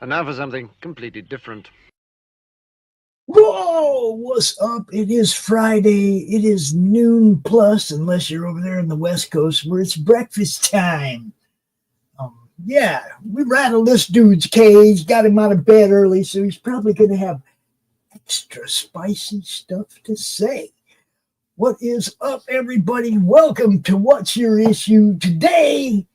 And now for something completely different. Whoa, what's up? It is Friday. It is noon plus, unless you're over there in the West Coast where it's breakfast time. Yeah, we rattled this dude's cage, got him out of bed early, so he's probably going to have extra spicy stuff to say. What is up, everybody? Welcome to What's Your Issue? Today,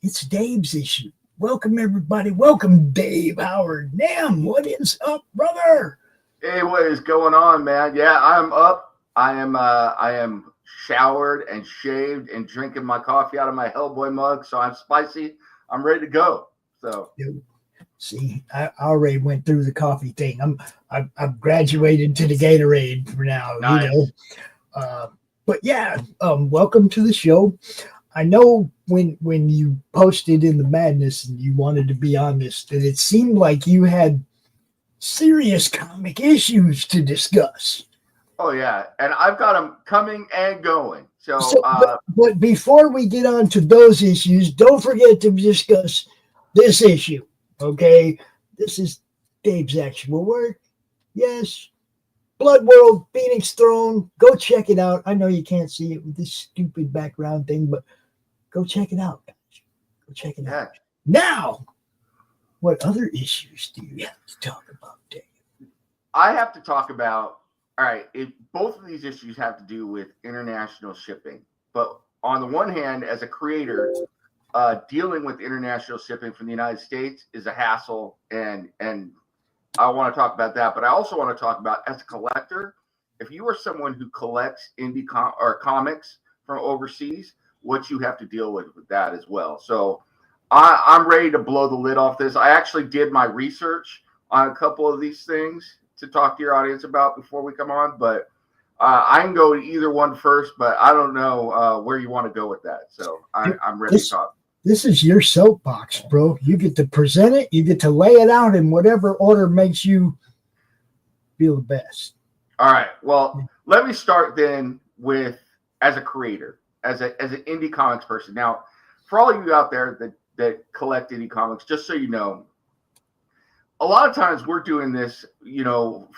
it's Dave's issue. Welcome, everybody. Welcome, Dave Howard. Nam, what is up, brother? Hey, what is going on, man? Yeah, I'm up. I am showered and shaved and drinking my coffee out of my Hellboy mug, so I'm spicy. I'm ready to go. So see, I already went through the coffee thing. I've graduated to the Gatorade for now, nice. But yeah, welcome to the show. I know when you posted in the madness and you wanted to be on this, that it seemed like you had serious comic issues to discuss. Oh yeah, and I've got them coming and going. But before we get on to those issues, don't forget to discuss this issue. Okay, this is Dave's actual work. Yes, Blood World, Phoenix Throne. Go check it out. I know you can't see it with this stupid background thing, but go check it out, guys. Go check it out. Now, what other issues do you have to talk about, Dave? I have to talk about, all right, both of these issues have to do with international shipping. But on the one hand, as a creator, dealing with international shipping from the United States is a hassle, and I want to talk about that. But I also want to talk about, as a collector, if you are someone who collects comics from overseas, what you have to deal with that as well. So I'm ready to blow the lid off this. I actually did my research on a couple of these things to talk to your audience about before we come on, but I can go to either one first, but I don't know where you want to go with that. So I'm ready to talk. This is your soapbox, bro. You get to present it. You get to lay it out in whatever order makes you feel the best. All right. Well, let me start then with, as a creator, as an indie comics person. Now, for all of you out there that collect indie comics, just so you know, a lot of times we're doing this,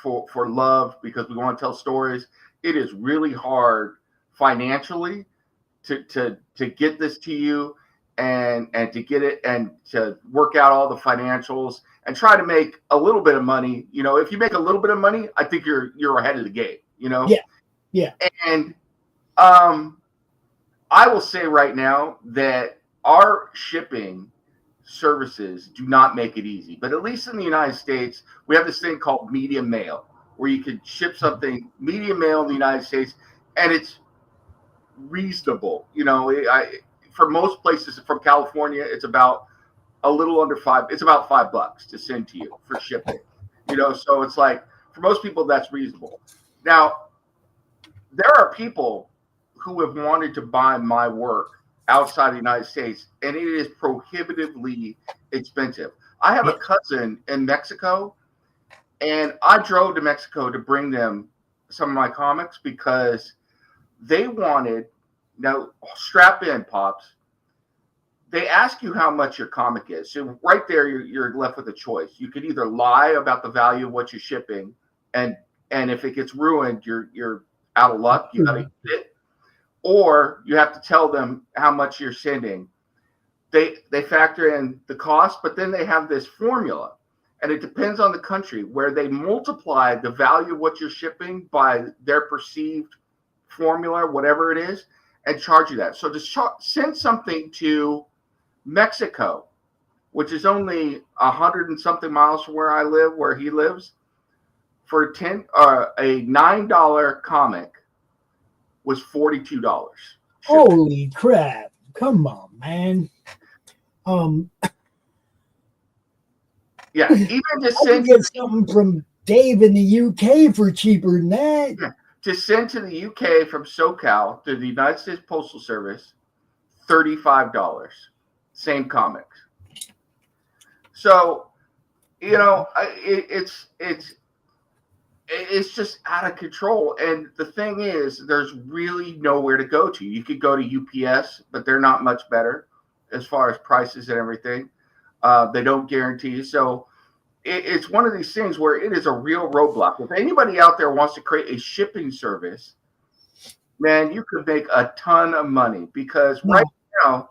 for love, because we want to tell stories. It is really hard financially to get this to you and to get it and to work out all the financials and try to make a little bit of money. If you make a little bit of money, I think you're ahead of the game. Yeah. And I will say right now that our shipping services do not make it easy, but at least in the United States, we have this thing called medium mail, where you can ship something medium mail in the United States, and it's reasonable. For most places from California, it's about a little under it's about $5 to send to you for shipping. So it's like, for most people, that's reasonable. Now, there are people who have wanted to buy my work outside the United States, and it is prohibitively expensive. I have a cousin in Mexico, and I drove to Mexico to bring them some of my comics because they wanted, now strap in, Pops, they ask you how much your comic is. So right there, you're left with a choice. You could either lie about the value of what you're shipping, and if it gets ruined, you're out of luck. You got to eat it. Or you have to tell them how much you're sending. They factor in the cost, but then they have this formula, and it depends on the country, where they multiply the value of what you're shipping by their perceived formula, whatever it is, and charge you that. So to send something to Mexico, which is only 100 and something miles from where I live, where he lives, for a $9 comic was $42. Holy crap. Come on, man. Yeah, even to send get something from Dave in the UK for cheaper than that. Yeah, to send to the UK from SoCal to the United States Postal Service, $35. Same comics. So, it's just out of control. And the thing is, there's really nowhere to go to. You could go to UPS, but they're not much better as far as prices and everything. They don't guarantee. So it's one of these things where it is a real roadblock. If anybody out there wants to create a shipping service, man, you could make a ton of money because right now.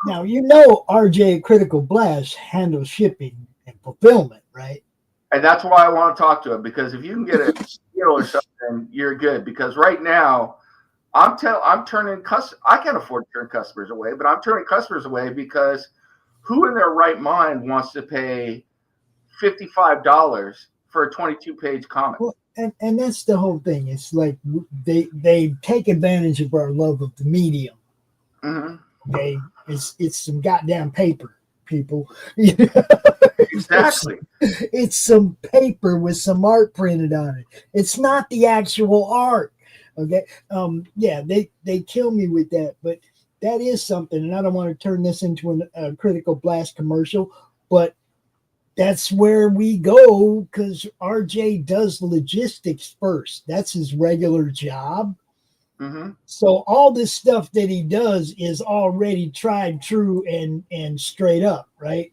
Now, you know, RJ Critical Blast handles shipping and fulfillment, right? And that's why I want to talk to him, because if you can get a deal or something, you're good. Because right now, I'm turning I can't afford to turn customers away, but I'm turning customers away because who in their right mind wants to pay $55 for a 22-page comic? Well, and that's the whole thing. It's like they take advantage of our love of the medium. Mm-hmm. Okay, it's some goddamn paper, people. Exactly. It's some paper with some art printed on it. It's not the actual art. Okay. Yeah, they kill me with that, but that is something, and I don't want to turn this into a Critical Blast commercial, but that's where we go because RJ does logistics first. That's his regular job. Mm-hmm. So all this stuff that he does is already tried, true, and straight up, right?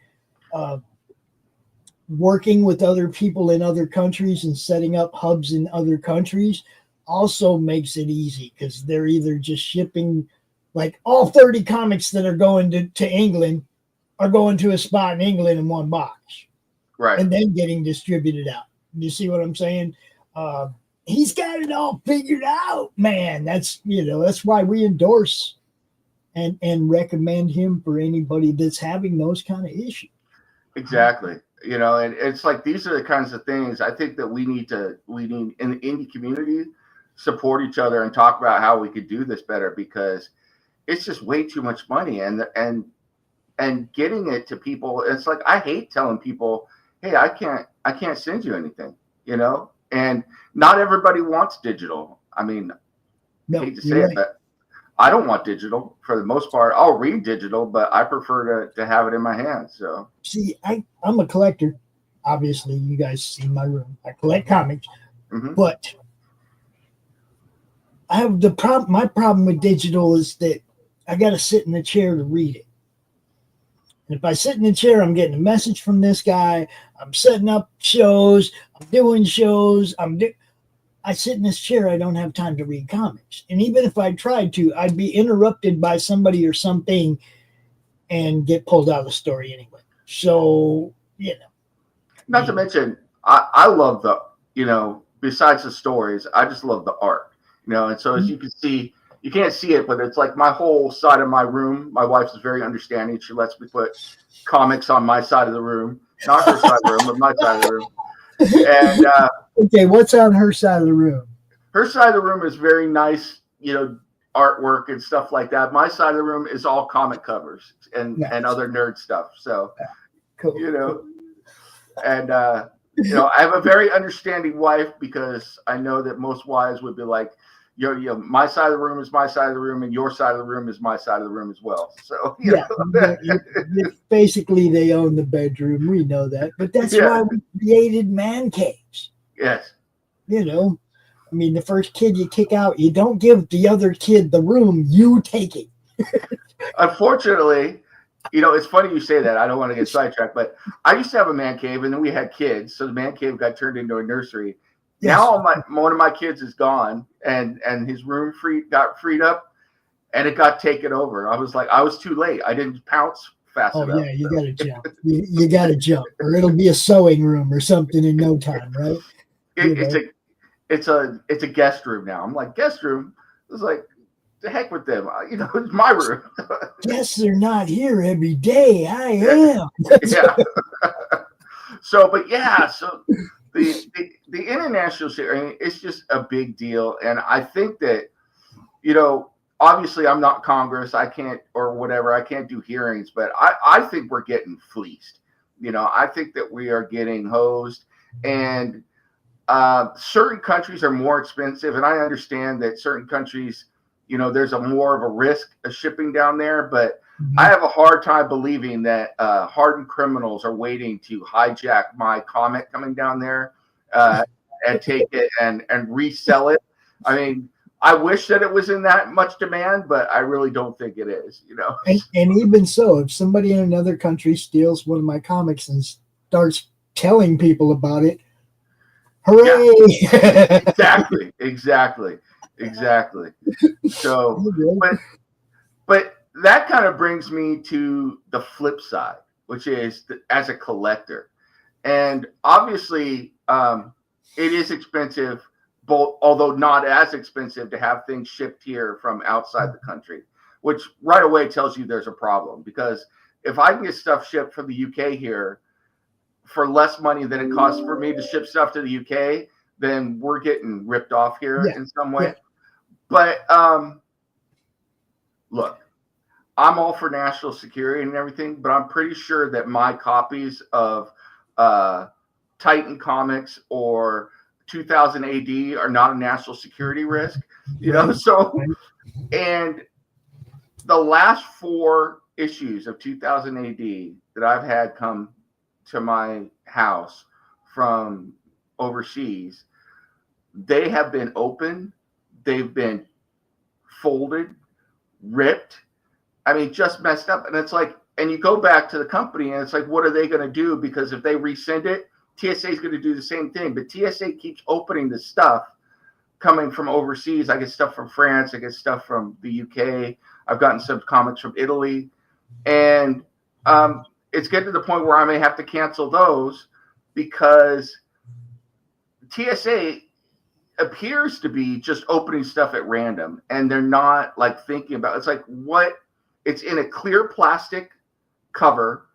Working with other people in other countries and setting up hubs in other countries also makes it easy because they're either just shipping, like all 30 comics that are going to England are going to a spot in England in one box. Right. And then getting distributed out. You see what I'm saying? He's got it all figured out, man. That's why we endorse and recommend him for anybody that's having those kind of issues. Exactly. And it's like these are the kinds of things I think that we need in the indie community support each other and talk about how we could do this better, because it's just way too much money and getting it to people. It's like I hate telling people, hey, I can't send you anything, and not everybody wants digital. I mean, I hate to say it, but I don't want digital for the most part. I'll read digital, but I prefer to have it in my hands. So see, I'm a collector. Obviously, you guys see my room. I collect comics, but I have the problem. My problem with digital is that I got to sit in the chair to read it. And if I sit in the chair, I'm getting a message from this guy. I'm setting up shows. I'm doing shows. I sit in this chair. I don't have time to read comics. And even if I tried to, I'd be interrupted by somebody or something and get pulled out of the story anyway. So, Not to mention, I love besides the stories, I just love the art. And so as you can see, you can't see it, but it's like my whole side of my room. My wife is very understanding. She lets me put comics on my side of the room, not her side of the room, but my side of the room. And okay, what's on her side of the room? Her side of the room is very nice, artwork and stuff like that. My side of the room is all comic covers and other nerd stuff. So, cool. And I have a very understanding wife, because I know that most wives would be like, my side of the room is my side of the room, and your side of the room is my side of the room as well. So basically they own the bedroom. We know that, but that's why we created man caves. Yes. I mean, the first kid you kick out, you don't give the other kid the room, you take it. Unfortunately, it's funny you say that. I don't want to get sidetracked, but I used to have a man cave, and then we had kids, so the man cave got turned into a nursery. Yes. Now one of my kids is gone, and his room got freed up, and it got taken over. I was too late. I didn't pounce fast enough. Oh yeah, you got to jump. You got to jump, or it'll be a sewing room or something in no time, right? It's a guest room now. I'm like, guest room? It's like, the heck with them. It's my room. Guests are not here every day. I am. Yeah. So the international share, it's just a big deal. And I think that, obviously I'm not Congress. I can't, or whatever. I can't do hearings, but I think we're getting fleeced. I think that we are getting hosed, and certain countries are more expensive. And I understand that certain countries, there's more of a risk of shipping down there, but I have a hard time believing that hardened criminals are waiting to hijack my comic coming down there and take it and resell it. I mean, I wish that it was in that much demand, but I really don't think it is, And even so, if somebody in another country steals one of my comics and starts telling people about it. Hooray! Yeah. Exactly. So, but that kind of brings me to the flip side, which is as a collector, and obviously, it is expensive, both although not as expensive to have things shipped here from outside the country, which right away tells you there's a problem. Because if I can get stuff shipped from the UK here for less money than it costs for me to ship stuff to the UK, then we're getting ripped off here in some way. But look, I'm all for national security and everything, but I'm pretty sure that my copies of Titan Comics or 2000 AD are not a national security risk, you know? So, and the last 4 issues of 2000 AD that I've had come to my house from overseas, they have been open, they've been folded, ripped, I mean, just messed up. And it's like, and you go back to the company and it's like, what are they going to do? Because if they resend it, TSA is going to do the same thing. But TSA keeps opening the stuff coming from overseas. I get stuff from France. I get stuff from the UK. I've gotten some comics from Italy. And it's getting to the point where I may have to cancel those because TSA appears to be just opening stuff at random. And they're not like thinking about, it's like, what? It's in a clear plastic cover,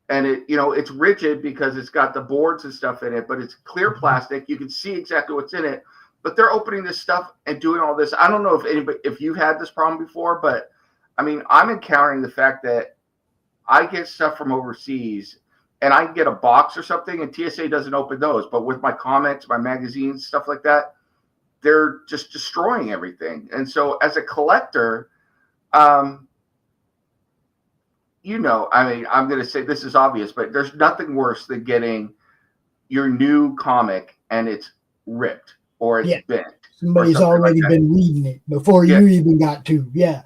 and it, you know, it's rigid because it's got the boards and stuff in it, but it's clear plastic. You can see exactly what's in it, but they're opening this stuff and doing all this. I don't know if you've had this problem before, but I mean, I'm encountering the fact that I get stuff from overseas and I can get a box or something and TSA doesn't open those, but with my comics, my magazines, stuff like that, they're just destroying everything. And so as a collector, you know, I mean, I'm going to say this is obvious, but there's nothing worse than getting your new comic and it's ripped or it's bent. Somebody's already been reading it before you even got to. Yeah.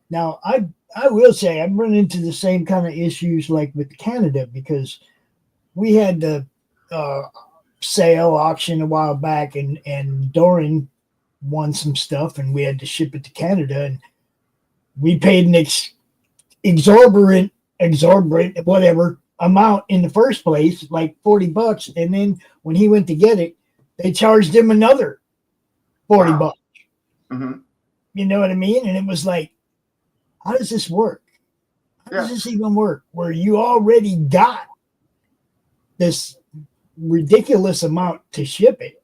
Now, I will say I'm running into the same kind of issues like with Canada, because we had the sale auction a while back and Doran won some stuff and we had to ship it to Canada, and we paid an exorbitant whatever amount in the first place, like $40, and then when he went to get it, they charged him another $40. Mm-hmm. You know what I mean? And it was like, how does this work? How does this even work? Where you already got this ridiculous amount to ship it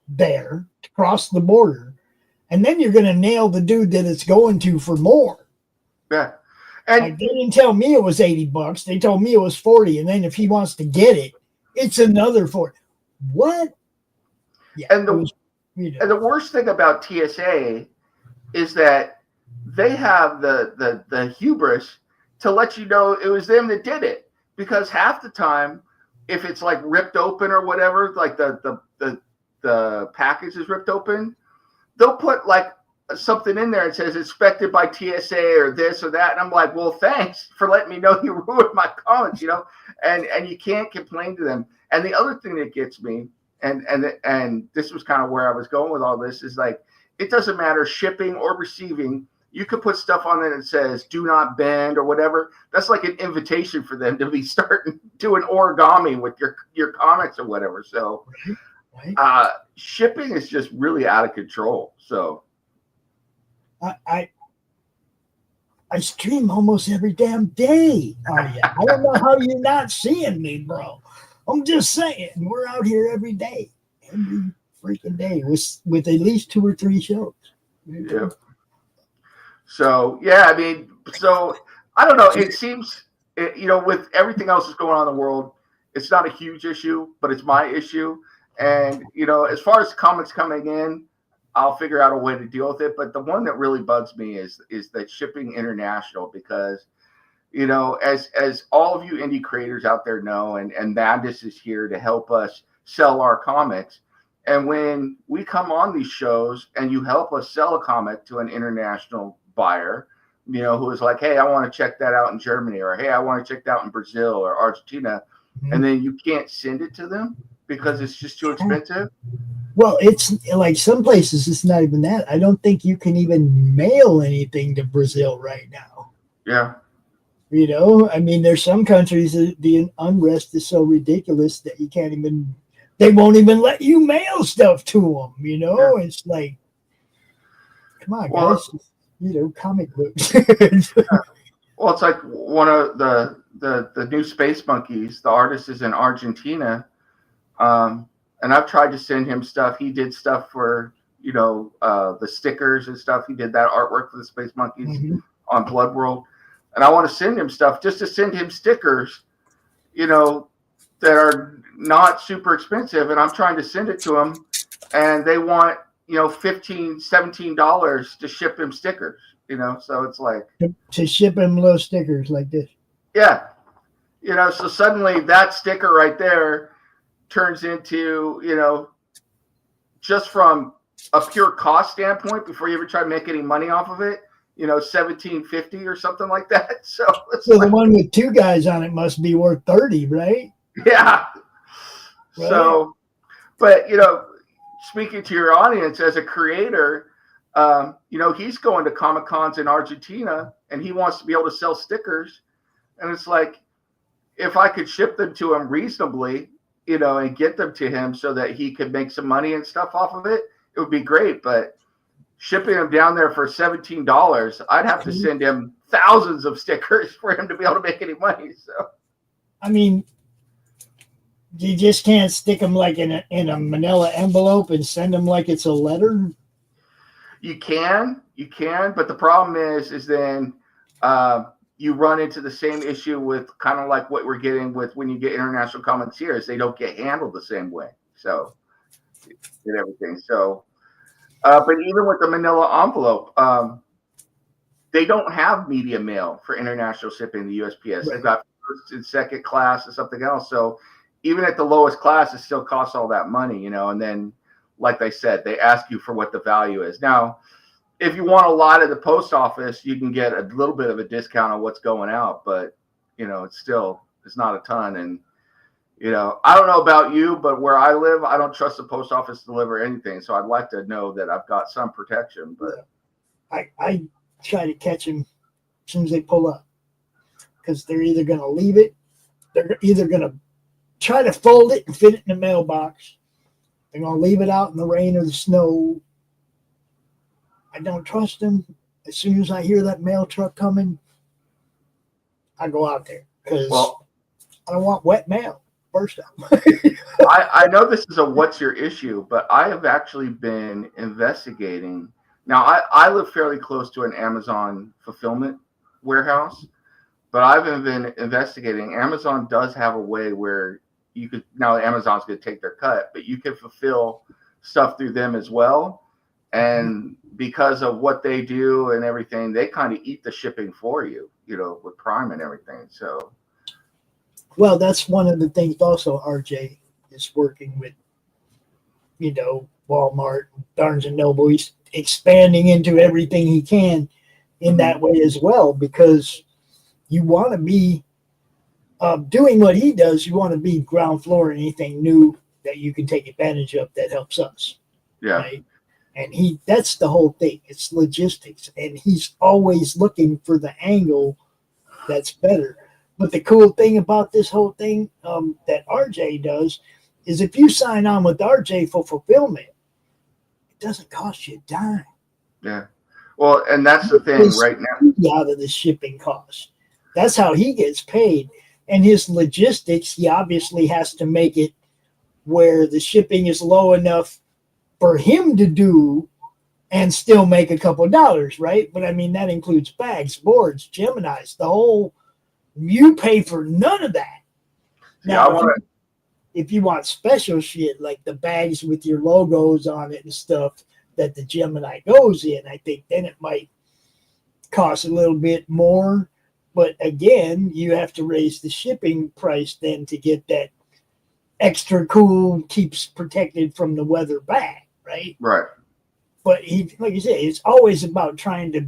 there to cross the border, and then you're going to nail the dude that it's going to for more. Yeah. And like, they didn't tell me it was $80. They told me it was 40. And then if he wants to get it, it's another 40. What? Yeah. And the worst thing about TSA is that they have the hubris to let you know it was them that did it. Because half the time, if it's like ripped open or whatever, like the package is ripped open, they'll put like something in there and says inspected by TSA or this or that, and I'm like, well, thanks for letting me know you ruined my comments, you know, and you can't complain to them. And the other thing that gets me, and this was kind of where I was going with all this, is like, it doesn't matter shipping or receiving. You could put stuff on there that says do not bend or whatever. That's like an invitation for them to be starting doing origami with your comics or whatever. So shipping is just really out of control. So I stream almost every damn day. I don't know how you're not seeing me, bro. I'm just saying, we're out here every day, every freaking day with at least 2 or 3 shows. Yeah. So I mean, so I don't know. It seems, you know, with everything else that's going on in the world, it's not a huge issue, but it's my issue. And you know, as far as comics coming in, I'll figure out a way to deal with it. But the one that really bugs me is that shipping international, because, you know, as all of you indie creators out there know, and Madness is here to help us sell our comics. And when we come on these shows and you help us sell a comic to an international buyer, you know, who is like, hey, I want to check that out in Germany, or hey, I want to check that out in Brazil or Argentina, and then you can't send it to them because it's just too expensive? Well, it's like some places it's not even that. I don't think you can even mail anything to Brazil right now. Yeah. You know, I mean, there's some countries that the unrest is so ridiculous that you can't even, they won't even let you mail stuff to them. You know, It's like, come on, guys, you know, comic books. Well, it's like one of the new Space Monkeys, the artist is in Argentina. And I've tried to send him stuff. He did stuff for, you know, the stickers and stuff. He did that artwork for the Space Monkeys on Blood World. And I want to send him stuff just to send him stickers, you know, that are not super expensive. And I'm trying to send it to him. And they want, you know, $15, $17 to ship him stickers, you know. So it's like. To ship him little stickers like this. Yeah. You know, so suddenly that sticker right there turns into, you know, just from a pure cost standpoint, before you ever try to make any money off of it, you know, $17.50 or something like that. So the one with two guys on it must be worth $30, right? Yeah. Right. So, but you know, speaking to your audience as a creator, you know, he's going to Comic Cons in Argentina and he wants to be able to sell stickers. And it's like, if I could ship them to him reasonably, you know, and get them to him so that he could make some money and stuff off of it, it would be great. But shipping them down there for $17, I'd have to send him thousands of stickers for him to be able to make any money. So, I mean, you just can't stick them like in a manila envelope and send them like it's a letter. You can, but the problem is then you run into the same issue with kind of like what we're getting with when you get international commentators. They don't get handled the same way. So, and everything. So, but even with the manila envelope, they don't have media mail for international shipping, the USPS. Right. They've got first and second class or something else. So even at the lowest class, it still costs all that money, you know. And then, like I said, they ask you for what the value is. Now, if you want a lot at the post office, you can get a little bit of a discount on what's going out, but you know, it's not a ton. And you know, I don't know about you, but where I live, I don't trust the post office to deliver anything. So I'd like to know that I've got some protection. But I try to catch them as soon as they pull up, because they're either going to leave it, they're either going to try to fold it and fit it in the mailbox. They're going to leave it out in the rain or the snow. I don't trust them. As soon as I hear that mail truck coming, I go out there because I don't want wet mail. First off, I know this is a what's your issue, but I have actually been investigating. Now, I live fairly close to an Amazon fulfillment warehouse, but I've been investigating. Amazon does have a way where you could, now Amazon's going to take their cut, but you can fulfill stuff through them as well. And because of what they do and everything, they kind of eat the shipping for you, you know, with Prime and everything. So, well, that's one of the things also RJ is working with, you know, Walmart, Barnes and Noble. He's expanding into everything he can in that way as well, because you want to be doing what he does. You want to be ground floor in anything new that you can take advantage of that helps us. Yeah. Right? And that's the whole thing. It's logistics. And he's always looking for the angle that's better. But the cool thing about this whole thing that RJ does is if you sign on with RJ for fulfillment, it doesn't cost you a dime. Yeah. Well, and that's the thing right now. Out of the shipping cost. That's how he gets paid. And his logistics, he obviously has to make it where the shipping is low enough for him to do and still make a couple dollars, right? But I mean, that includes bags, boards, Geminis, the whole, you pay for none of that. Now, if you want special shit, like the bags with your logos on it and stuff that the Gemini goes in, I think then it might cost a little bit more. But again, you have to raise the shipping price then to get that extra cool, keeps protected from the weather bag, right? Right. But he, like you said, it's always about trying to,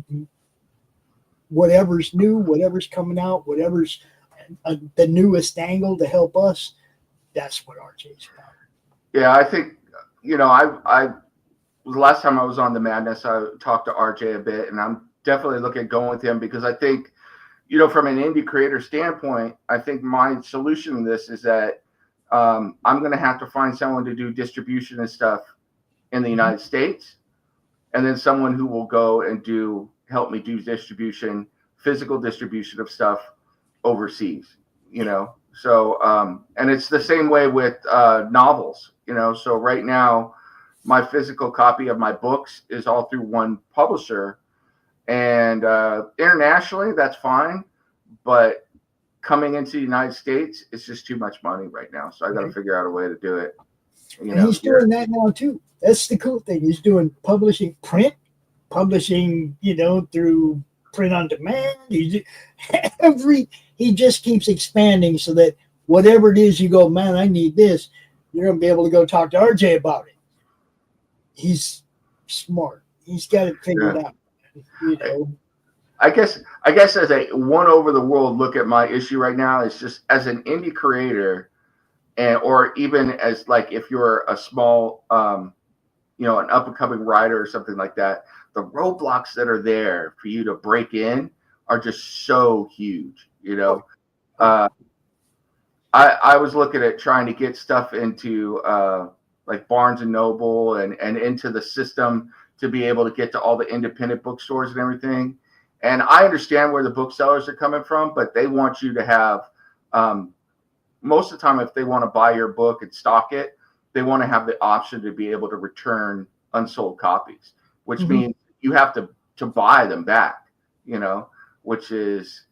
whatever's new, whatever's coming out, whatever's the newest angle to help us, that's what RJ's about. Yeah, I think, I the last time I was on the Madness, I talked to RJ a bit, and I'm definitely looking at going with him because I think, from an indie creator standpoint, I think my solution to this is that I'm going to have to find someone to do distribution and stuff in the United States, and then someone who will go and help me do distribution, physical distribution of stuff overseas, So, and it's the same way with novels, So right now, my physical copy of my books is all through one publisher, and internationally, that's fine. But coming into the United States, it's just too much money right now. So I got to figure out a way to do it. And he's doing that now too. That's the cool thing. He's doing publishing, through print on demand. He just keeps expanding so that whatever it is you go, man, I need this, you're going to be able to go talk to RJ about it. He's smart. He's got it figured out. I guess as a one over the world look at my issue right now, it's just as an indie creator, or even as like if you're a small, an up and coming writer or something like that, the roadblocks that are there for you to break in are just so huge. I was looking at trying to get stuff into like Barnes and Noble and into the system to be able to get to all the independent bookstores and everything. And I understand where the booksellers are coming from, but they want you to have, most of the time, if they want to buy your book and stock it, they want to have the option to be able to return unsold copies, which means you have to buy them back, which is,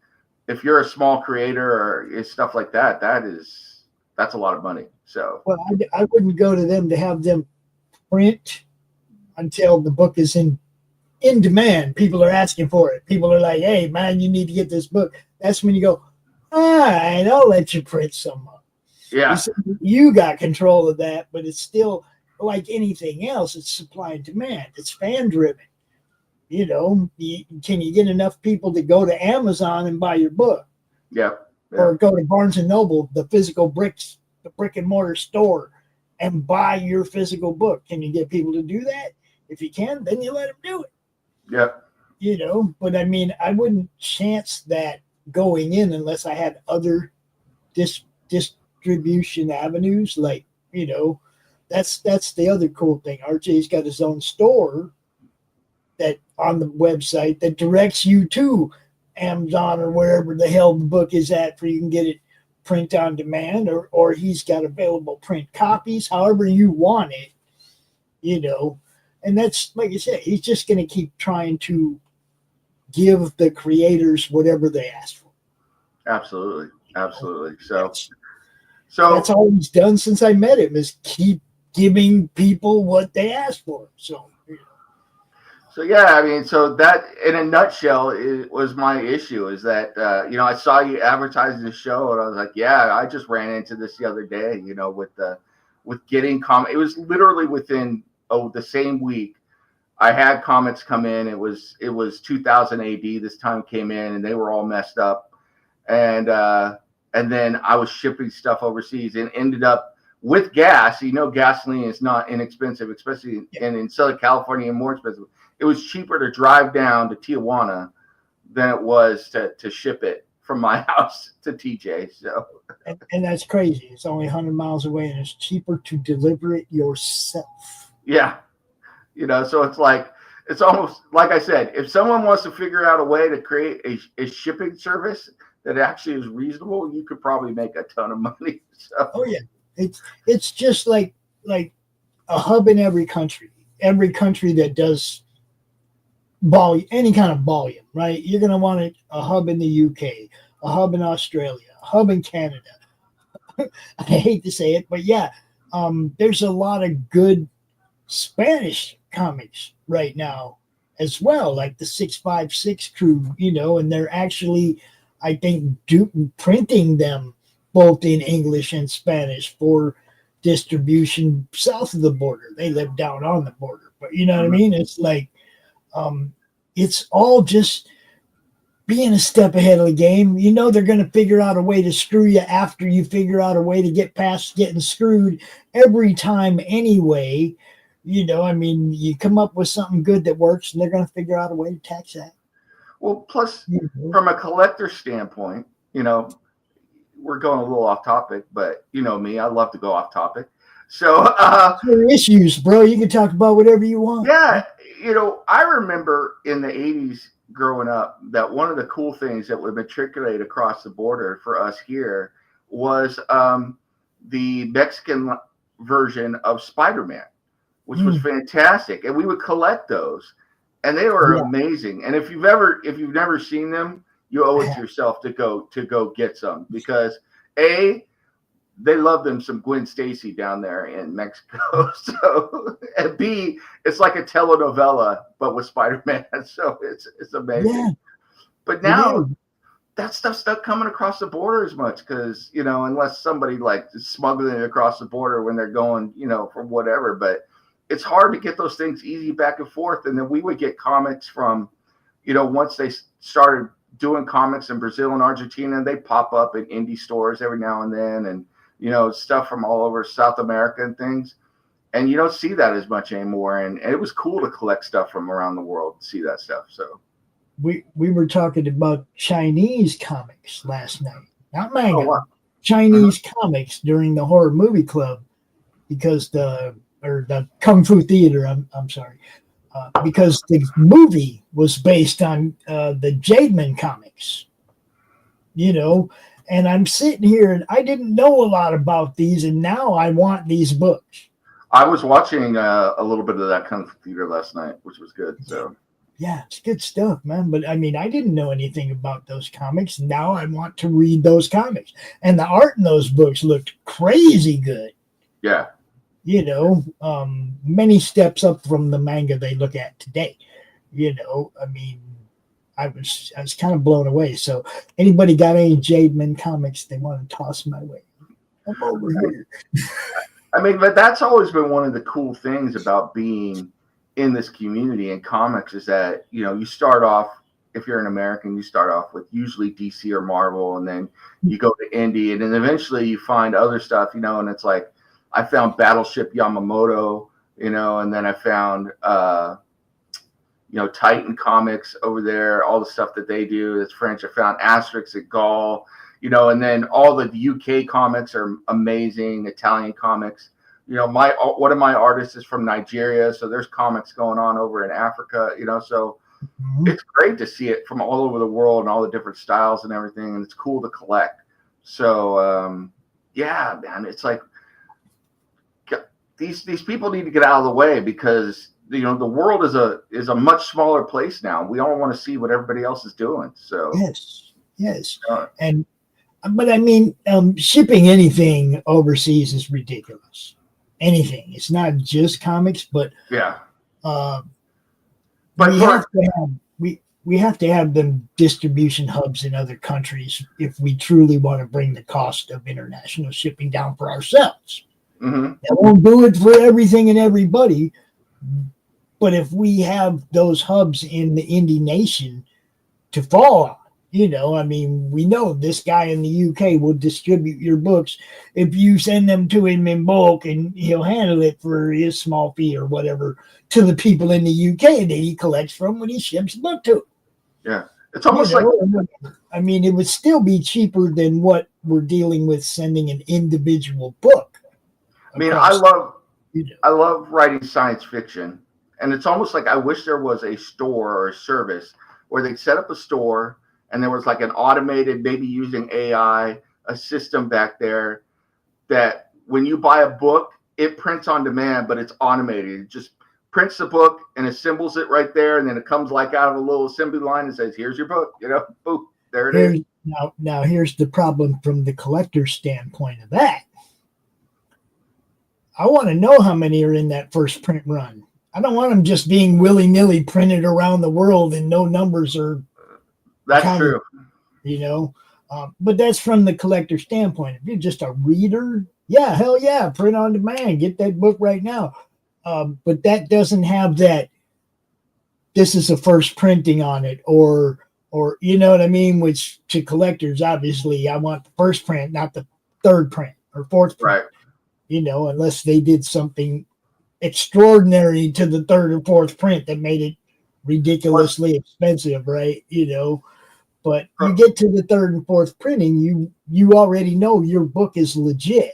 if you're a small creator or stuff like that, that's a lot of money. So, well, I wouldn't go to them to have them print until the book is in demand. People are asking for it. People are like, hey, man, you need to get this book. That's when you go, all right, I'll let you print some more. Yeah. You got control of that, but it's still like anything else. It's supply and demand. It's fan driven. Can you get enough people to go to Amazon and buy your book? Yeah. Or go to Barnes and Noble, the brick and mortar store, and buy your physical book? Can you get people to do that? If you can, then you let them do it. Yeah. But I mean, I wouldn't chance that going in unless I had other distribution avenues. Like, that's the other cool thing. RJ's got his own store that on the website that directs you to Amazon or wherever the hell the book is at, for you can get it print on demand, or he's got available print copies, however you want it, And that's, like I said, he's just going to keep trying to give the creators whatever they ask for. Absolutely. So that's all he's done since I met him, is keep giving people what they ask for. So yeah, I mean, so that in a nutshell was my issue, is that I saw you advertising the show, and I was like, yeah, I just ran into this the other day, with getting comment. It was literally within the same week I had comments come in. It was 2000 AD. This time came in, and they were all messed up, and then I was shipping stuff overseas and ended up with gas. Gasoline is not inexpensive, especially in Southern California, and more expensive. It was cheaper to drive down to Tijuana than it was to ship it from my house to TJ. So, and that's crazy. It's only 100 miles away, and it's cheaper to deliver it yourself. Yeah. So it's almost like I said, if someone wants to figure out a way to create a shipping service that actually is reasonable, you could probably make a ton of money. So. Oh yeah. It's just like a hub in every country that does volume, any kind of volume, right? You're going to want a hub in the UK, a hub in Australia, a hub in Canada. I hate to say it, but yeah, there's a lot of good Spanish comics right now as well, like the 656 crew, and they're actually, I think, printing them both in English and Spanish for distribution south of the border. They live down on the border, but you know what I mean? It's like, it's all just being a step ahead of the game. You know they're going to figure out a way to screw you after you figure out a way to get past getting screwed every time anyway. You know, I mean, you come up with something good that works, and they're going to figure out a way to tax that. Well, plus, from a collector standpoint, you know, we're going a little off topic, but you know me, I love to go off topic. So, issues, bro. You can talk about whatever you want. Yeah, you know, I remember in the 80s growing up that one of the cool things that would matriculate across the border for us here was the Mexican version of Spider-Man, which was fantastic, and we would collect those, and they were amazing. And if you've never seen them, you owe it to yourself to go get some, because they love them some Gwen Stacy down there in Mexico. So, and B, it's like a telenovela, but with Spider-Man. So it's amazing. Yeah. But now that stuff's not coming across the border as much, because, you know, unless somebody like is smuggling it across the border when they're going, you know, from whatever. But it's hard to get those things easy back and forth. And then we would get comics from, you know, once they started doing comics in Brazil and Argentina, they pop up in indie stores every now and then, and you know, stuff from all over South America and things. And you don't see that as much anymore. And it was cool to collect stuff from around the world to see that stuff. So we were talking about Chinese comics last night, not manga. Oh, wow. Chinese comics during the horror movie club, because the Kung Fu Theater, I'm sorry, because the movie was based on the Jademan comics, you know. And I'm sitting here, and I didn't know a lot about these, and now I want these books. I was watching a little bit of that Kung Fu Theater last night, which was good. So yeah, it's good stuff, man. But I mean, I didn't know anything about those comics. Now I want to read those comics, and the art in those books looked crazy good. Yeah, you know, many steps up from the manga they look at today. You know, I mean, I was kind of blown away. So anybody got any Jademan comics they want to toss my way? I'm over here. I mean, but that's always been one of the cool things about being in this community in comics, is that, you know, you start off, if you're an American, you start off with usually DC or Marvel, and then you go to indie, and then eventually you find other stuff, you know, and it's like, I found Battleship Yamamoto, you know, and then I found, you know, Titan Comics over there, all the stuff that they do. It's French. I found Asterix at Gaul, you know, and then all the UK comics are amazing. Italian comics, you know, one of my artists is from Nigeria, so there's comics going on over in Africa, you know, so it's great to see it from all over the world and all the different styles and everything, and it's cool to collect. So yeah, man, it's like these people need to get out of the way, because you know, the world is a much smaller place now. We all want to see what everybody else is doing. So yes. But I mean, shipping anything overseas is ridiculous. Anything. It's not just comics, but yeah. But we have to have them distribution hubs in other countries if we truly want to bring the cost of international shipping down for ourselves. Mm-hmm. That won't do it for everything and everybody. But if we have those hubs in the indie nation to fall on, you know, I mean, we know this guy in the UK will distribute your books if you send them to him in bulk, and he'll handle it for his small fee or whatever to the people in the UK that he collects from when he ships a book to them. Yeah. It's almost like, I mean, it would still be cheaper than what we're dealing with sending an individual book. I mean, I love writing science fiction. And it's almost like I wish there was a store or a service where they'd set up a store, and there was like an automated, maybe using AI, a system back there that when you buy a book, it prints on demand, but it's automated. It just prints the book and assembles it right there, and then it comes like out of a little assembly line and says, "Here's your book." You know, boom, there it is. Now here's the problem from the collector's standpoint of that. I want to know how many are in that first print run. I don't want them just being willy-nilly printed around the world and no numbers are. That's true. You know, but that's from the collector standpoint. If you're just a reader, yeah, hell yeah, print on demand, get that book right now. But that doesn't have that. This is a first printing on it, or or you know what I mean? Which to collectors, obviously, I want the first print, not the third print or fourth print. Right. You know, unless they did something extraordinary to the third or fourth print that made it ridiculously expensive, right? You know, but you get to the third and fourth printing, you already know your book is legit.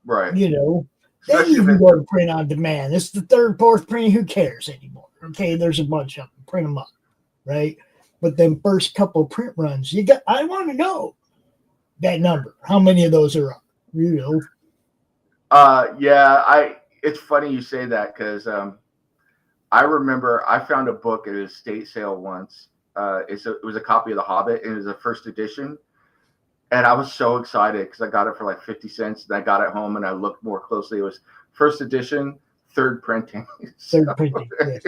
Right. You know, Especially then you can go to print on demand. It's the third, fourth print. Who cares anymore? Okay, there's a bunch of them. Print them up, right? But then first couple print runs, I want to know that number. How many of those are up? You know. Yeah, it's funny you say that because I remember I found a book at an estate sale once. It was a copy of The Hobbit, and it was a first edition. And I was so excited because I got it for like 50 cents. And I got it home and I looked more closely. It was first edition, third printing. Third printing, yes.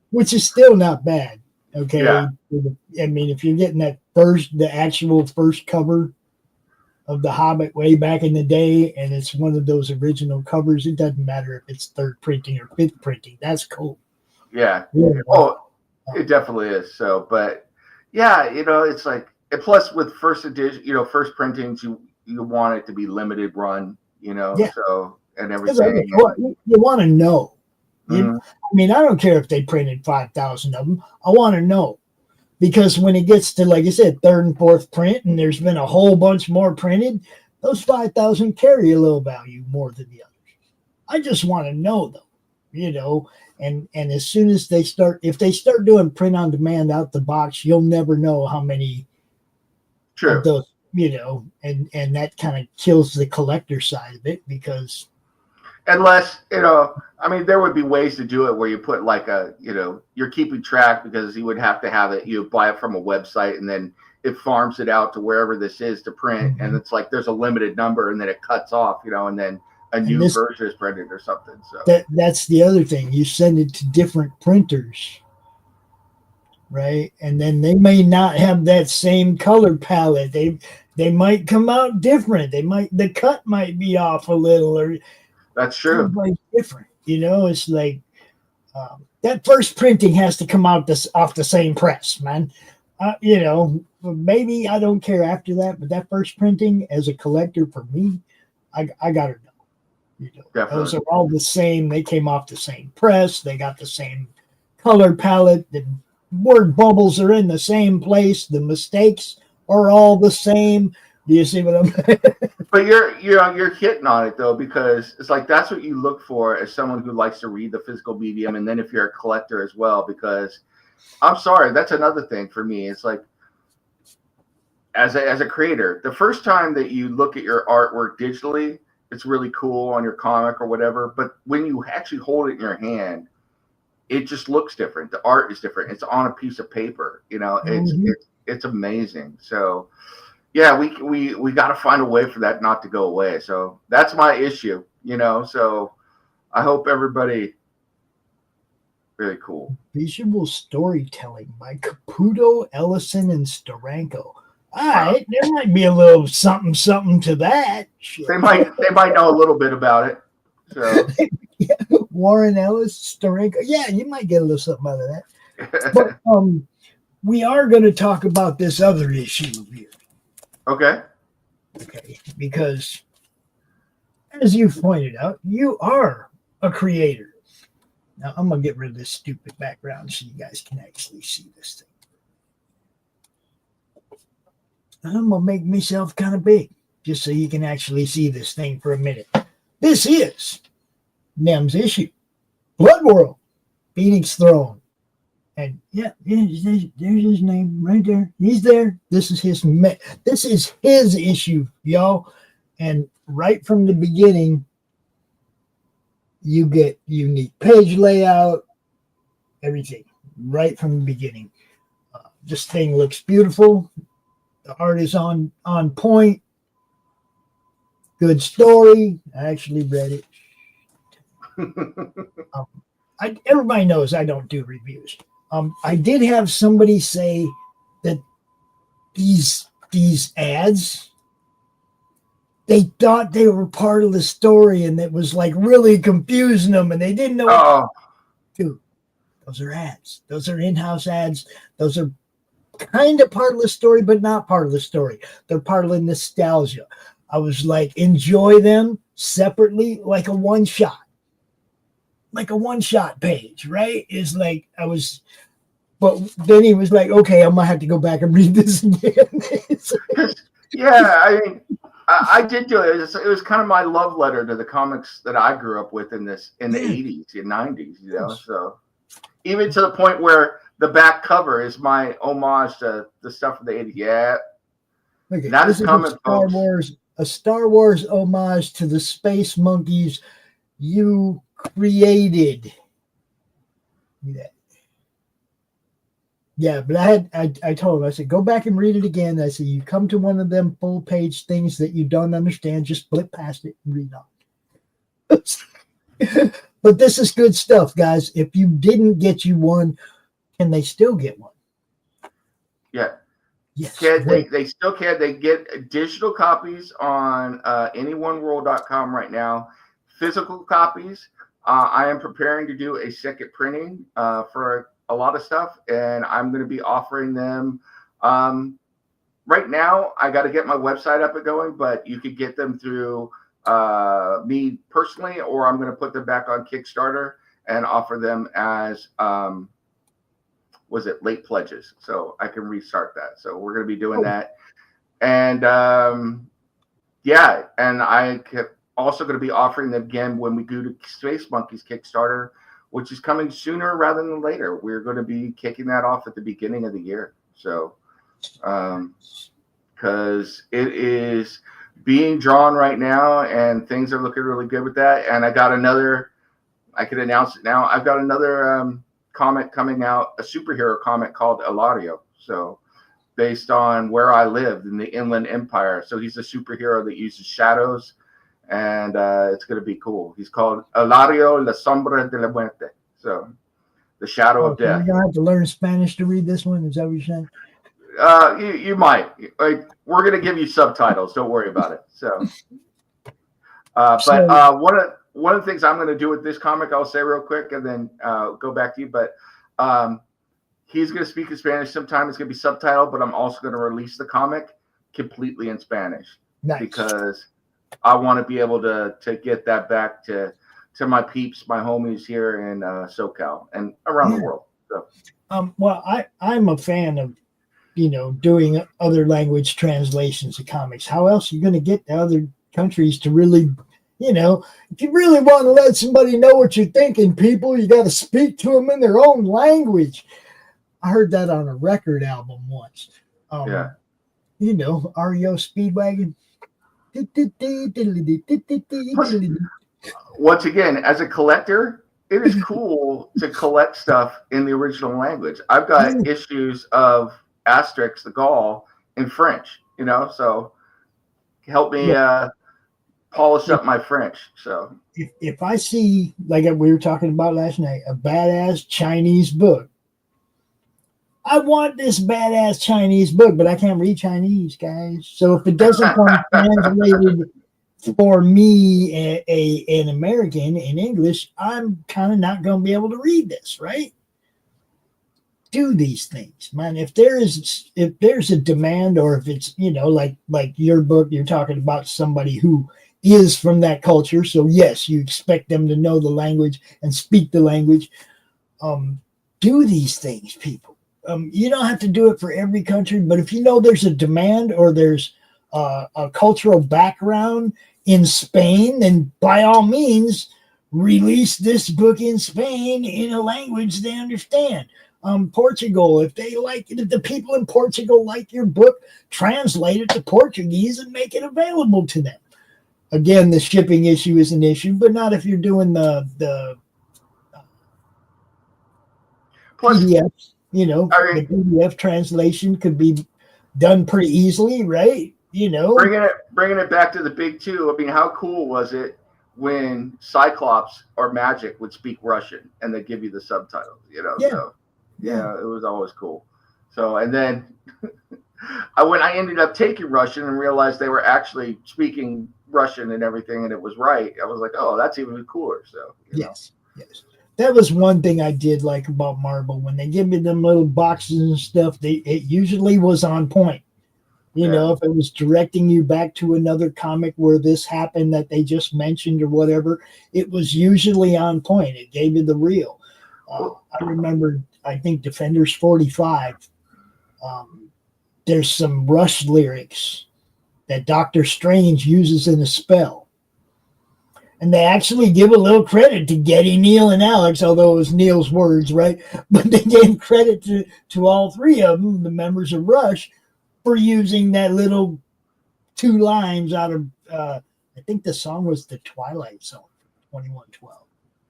Which is still not bad. Okay. Yeah. I mean, if you're getting the actual first cover of The Hobbit way back in the day, and it's one of those original covers, it doesn't matter if it's third printing or fifth printing. That's cool. Yeah. Yeah. Oh, it definitely is. So, but yeah, you know, it's like, and plus with first edition, you know, first printings, you want it to be limited run, you know, yeah. So, and everything. You want to know. Mm-hmm. I mean, I don't care if they printed 5,000 of them. I want to know. Because when it gets to, like I said, third and fourth print, and there's been a whole bunch more printed, those 5,000 carry a little value more than the others. I just want to know, though, you know, and as soon as if they start doing print on demand out the box, you'll never know how many of those, you know, and that kind of kills the collector side of it because. Unless, you know, I mean, there would be ways to do it where you put like you know, you're keeping track because you would have to have it, you buy it from a website and then it farms it out to wherever this is to print. Mm-hmm. And it's like, there's a limited number and then it cuts off, you know, and then a new version is printed or something. So that's the other thing. You send it to different printers, right? And then they may not have that same color palette. They might come out different. The cut might be off a little or. That's true. Different, you know. It's like that first printing has to come out off the same press, man. You know, maybe I don't care after that, but that first printing as a collector for me, I gotta know. You know, definitely. Those are all the same. They came off the same press. They got the same color palette. The word bubbles are in the same place. The mistakes are all the same. Do you see what I'm saying? But you're hitting on it though, because it's like that's what you look for as someone who likes to read the physical medium, and then if you're a collector as well, because I'm sorry, that's another thing for me. It's like as a creator, the first time that you look at your artwork digitally, it's really cool on your comic or whatever. But when you actually hold it in your hand, it just looks different. The art is different. It's on a piece of paper, you know. It's amazing. So. Yeah, we got to find a way for that not to go away. So that's my issue, you know. So I hope everybody really cool. Visual storytelling by Caputo, Ellison, and Steranko. All right, there might be a little something to that. They might know a little bit about it. So yeah, Warren Ellis, Steranko. Yeah, you might get a little something out of that. But we are going to talk about this other issue of yours. Okay, because as you've pointed out, you are a creator. Now, I'm going to get rid of this stupid background so you guys can actually see this thing. And I'm going to make myself kind of big just so you can actually see this thing for a minute. This is Nem's issue. Blood World, Phoenix Throne. And yeah, there's his name right there. He's there. This is his issue, y'all. And right from the beginning, you get unique page layout, everything. Right from the beginning, this thing looks beautiful. The art is on point. Good story. I actually read it. Everybody knows I don't do reviews. I did have somebody say that these ads, they thought they were part of the story and it was like really confusing them and they didn't know what to do. Those are ads. Those are in-house ads. Those are kind of part of the story, but not part of the story. They're part of the nostalgia. I was like, enjoy them separately, like a one-shot. Like a one-shot page, right? Is like, but then he was like, okay, I'm going to have to go back and read this again. Yeah, I mean, I did do it. It was kind of my love letter to the comics that I grew up with in the 80s and 90s, you know. So even to the point where the back cover is my homage to the stuff of the 80s. Yeah, okay, that is coming, a Star Wars homage to the Space Monkeys you created. Yeah, but I told him, I said, go back and read it again. I said, you come to one of them full page things that you don't understand, just blip past it and read on. But this is good stuff, guys. If you didn't get you one, can they still get one? Yeah. Yes. They still can. They get digital copies on anyoneworld.com right now. Physical copies. I am preparing to do a second printing for a lot of stuff, and I'm going to be offering them. Right now, I got to get my website up and going, but you could get them through me personally, or I'm going to put them back on Kickstarter and offer them as late pledges, so I can restart that. So we're going to be doing that, and and I also going to be offering them again when we do the Space Monkeys Kickstarter, which is coming sooner rather than later. We're going to be kicking that off at the beginning of the year. So, because it is being drawn right now and things are looking really good with that. And I can announce it now. I've got another comic coming out, a superhero comic called Eladio. So based on where I lived in the Inland Empire. So he's a superhero that uses shadows, and it's going to be cool. He's called Eladio, La Sombra de la Muerte. So the shadow of death. You're going to have to learn Spanish to read this one. Is that what you're saying? You might. Like, we're going to give you subtitles. Don't worry about it. So, one of the things I'm going to do with this comic, I'll say real quick, and then go back to you. But he's going to speak in Spanish sometime. It's going to be subtitled, but I'm also going to release the comic completely in Spanish. Nice. Because I want to be able to get that back to my peeps, my homies here in SoCal and around the world. So, well, I'm a fan of, doing other language translations of comics. How else are you going to get to other countries to really, if you really want to let somebody know what you're thinking, people, you got to speak to them in their own language. I heard that on a record album once. REO Speedwagon. Once again, as a collector, it is cool to collect stuff in the original language. I've got issues of Asterix the Gaul in French, so help me polish up my French. So if I see, like we were talking about last night, a badass Chinese book, I want this badass Chinese book, but I can't read Chinese, guys. So if it doesn't come translated for me, an American in English, I'm kind of not going to be able to read this, right? Do these things, man. If there's a demand, or if it's like your book, you're talking about somebody who is from that culture, so yes, you expect them to know the language and speak the language. Do these things, people. You don't have to do it for every country, but if there's a demand, or there's a cultural background in Spain, then by all means release this book in Spain in a language they understand. Portugal, if the people in Portugal like your book, translate it to Portuguese and make it available to them. Again, the shipping issue is an issue, but not if you're doing the PDFs. The PDF translation could be done pretty easily, right? Bringing it back to the big two. I mean, how cool was it when Cyclops or Magic would speak Russian and they give you the subtitles? So, it was always cool. So, and then when I ended up taking Russian and realized they were actually speaking Russian and everything, and it was right, I was like, oh, that's even cooler. So, yes. that was one thing I did like about Marvel. When they give me them little boxes and stuff, it usually was on point. You Yeah. know, if it was directing you back to another comic where this happened that they just mentioned or whatever, it was usually on point. It gave you the real. I remember, I think Defenders 45. There's some Rush lyrics that Doctor Strange uses in a spell. And they actually give a little credit to Getty, Neil, and Alex, although it was Neil's words, right? But they gave credit to all three of them, the members of Rush, for using that little 2 lines out of, I think the song was The Twilight Zone, 2112.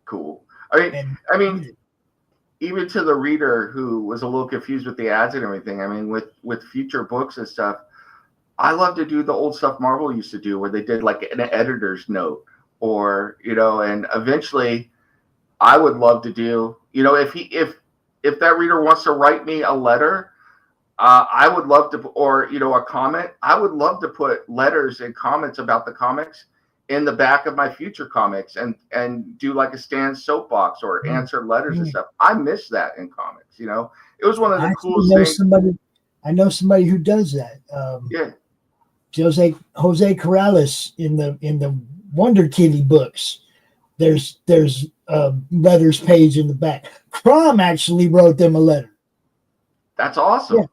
Cool. I mean, even to the reader who was a little confused with the ads and everything, I mean, with future books and stuff, I love to do the old stuff Marvel used to do where they did like an editor's note, or, you know, and eventually I would love to do, you know, if that reader wants to write me a letter, I would love to, or, you know, a comment, I would love to put letters and comments about the comics in the back of my future comics, and do like a Stan soapbox or answer letters and stuff. I miss that in comics. You know, it was one of the coolest things. I know somebody who does that. Yeah. Jose Corrales in the Wonder Kitty books. There's a letters page in the back. Crom actually wrote them a letter. That's awesome. Yeah.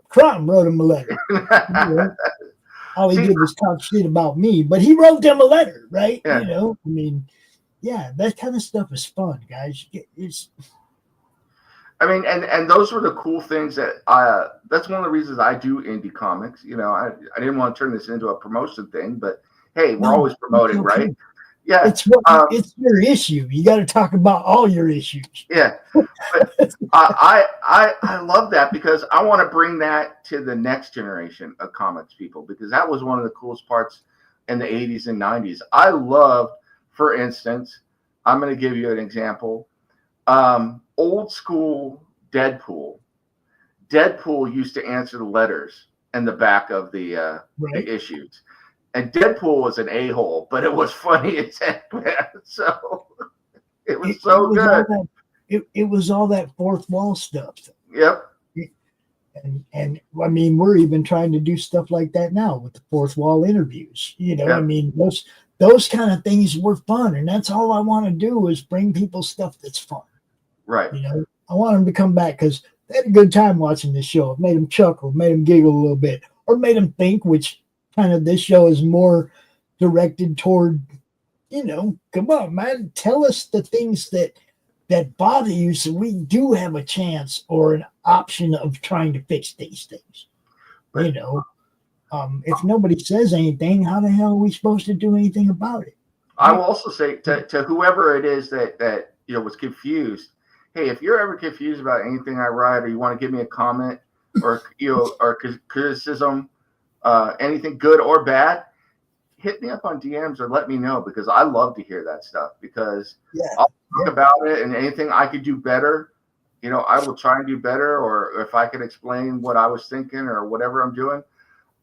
Crom wrote him a letter. All he did was talk shit about me, but he wrote them a letter, right? Yeah. You know, I mean, yeah, that kind of stuff is fun, guys. I mean, and those were the cool things that that's one of the reasons I do indie comics. You know, I didn't want to turn this into a promotion thing, but hey, we're always promoting, okay, right? Yeah, it's your issue. You got to talk about all your issues. Yeah, but I love that because I want to bring that to the next generation of comics people, because that was one of the coolest parts in the 80s and 90s. I loved, for instance, I'm going to give you an example. Old school Deadpool. Deadpool used to answer the letters in the back of the issues. And Deadpool was an a-hole, but it was funny as heck, man. So it was good. It was all that fourth wall stuff. Yep. And I mean, we're even trying to do stuff like that now with the fourth wall interviews. You know, yep. I mean, those kind of things were fun, and that's all I want to do is bring people stuff that's fun. Right. You know, I want them to come back because they had a good time watching this show. It made them chuckle, made them giggle a little bit, or made them think, which kind of this show is more directed toward, you know, come on, man, tell us the things that bother you so we do have a chance or an option of trying to fix these things. Right. You know, if nobody says anything, how the hell are we supposed to do anything about it? I will also say to whoever it is that you know was confused, hey, if you're ever confused about anything I write, or you want to give me a comment or or criticism, anything good or bad, hit me up on DMs or let me know, because I love to hear that stuff, because I'll talk about it, and anything I could do better, you know, I will try and do better, or if I could explain what I was thinking or whatever I'm doing.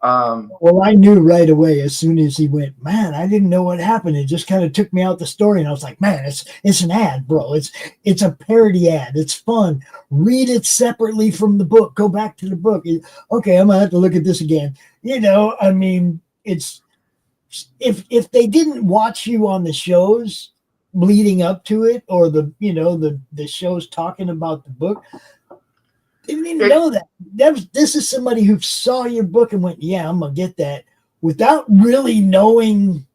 Well, I knew right away as soon as he went, man, I didn't know what happened. It just kind of took me out the story, and I was like, man, it's an ad, bro. It's a parody ad. It's fun. Read it separately from the book. Go back to the book. Okay, I'm gonna have to look at this again. You know, I mean, it's if they didn't watch you on the shows leading up to it, or the shows talking about the book, they didn't even know that. This is somebody who saw your book and went, yeah, I'm gonna get that, without really knowing,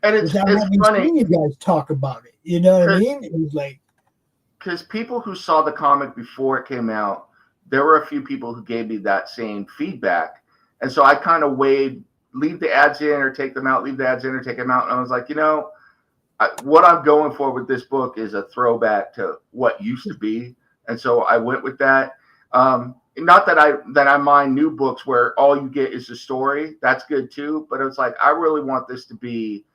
and without having funny. Seen you guys talk about it. You know what I mean? It was like, because people who saw the comic before it came out, there were a few people who gave me that same feedback, and so I kind of weighed, leave the ads in or take them out, leave the ads in or take them out, and I was like, you know, what I'm going for with this book is a throwback to what used to be, and so I went with that. Not that I mind new books where all you get is the story. That's good too, but it's like I really want this to be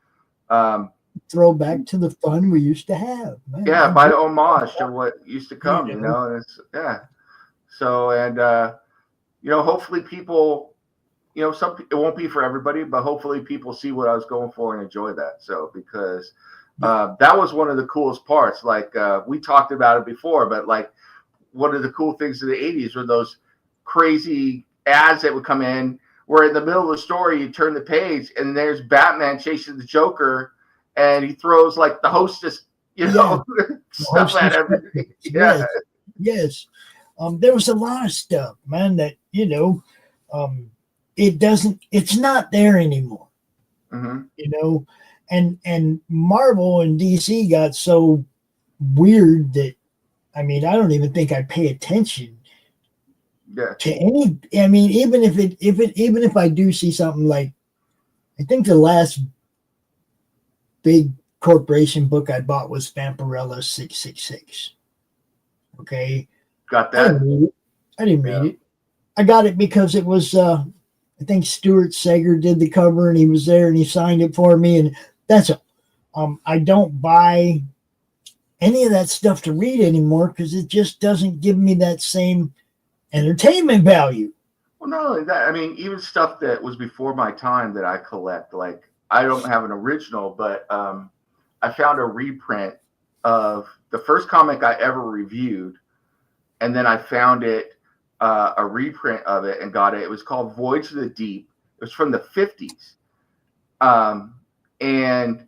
throwback to the fun we used to have. Man, yeah, by homage to what used to come, you know, and it's So, and you know, hopefully people, you know, it won't be for everybody, but hopefully people see what I was going for and enjoy that. So, because That was one of the coolest parts. Like we talked about it before, but like one of the cool things of the 80s were those crazy ads that would come in where in the middle of the story you turn the page and there's Batman chasing the Joker and he throws like the hostess, stuff at everything. Yeah. Yes. There was a lot of stuff, man, that, it's not there anymore. Mm-hmm. And Marvel and DC got so weird that, I don't even think I pay attention to any. Even if I do see something like, I think the last big corporation book I bought was Vampirella 666. Okay, got that. I didn't read it. I got it because it was. I think Stuart Sager did the cover, and he was there, and he signed it for me, and that's all. I don't buy any of that stuff to read anymore because it just doesn't give me that same entertainment value. Well, not only that, even stuff that was before my time that I collect, like I don't have an original, but I found a reprint of the first comic I ever reviewed, and then I found it, a reprint of it and got it. It was called Voyage to the Deep. It was from the 50s. And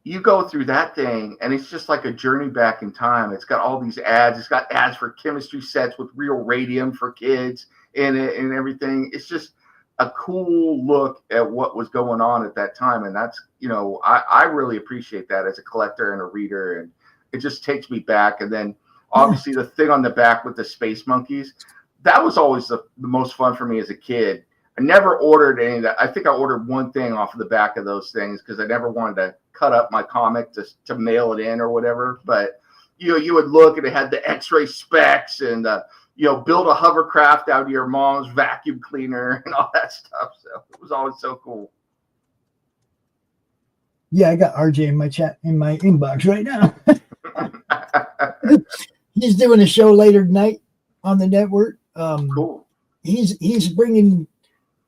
you go through that thing and it's just like a journey back in time. It's got all these ads. It's got ads for chemistry sets with real radium for kids in it and everything. It's just a cool look at what was going on at that time. And that's, I really appreciate that as a collector and a reader. And it just takes me back. And then obviously the thing on the back with the space monkeys, that was always the most fun for me as a kid. I never ordered any of that. I think I ordered one thing off of the back of those things because I never wanted to cut up my comic to mail it in or whatever. But, you would look and it had the X-ray specs and, build a hovercraft out of your mom's vacuum cleaner and all that stuff. So it was always so cool. Yeah, I got RJ in my chat, in my inbox right now. He's doing a show later tonight on the network. Cool. He's bringing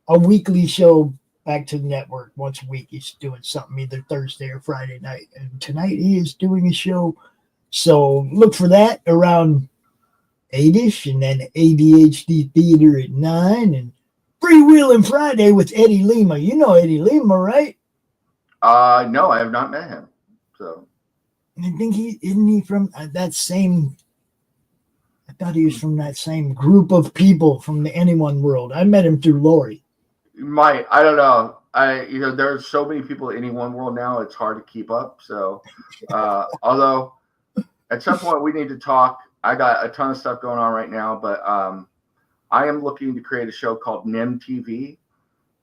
a weekly show back to the network once a week. He's doing something either Thursday or Friday night. And tonight he is doing a show. So look for that around 8-ish, and then ADHD Theater at 9, and Freewheeling Friday with Eddie Lima. You know Eddie Lima, right? No, I have not met him. So I think isn't he from that same. I thought he was from that same group of people from the Anyone world. I met him through Lori. I don't know. There's so many people in Anyone world now. It's hard to keep up. So, although at some point we need to talk. I got a ton of stuff going on right now, but I am looking to create a show called NIM TV.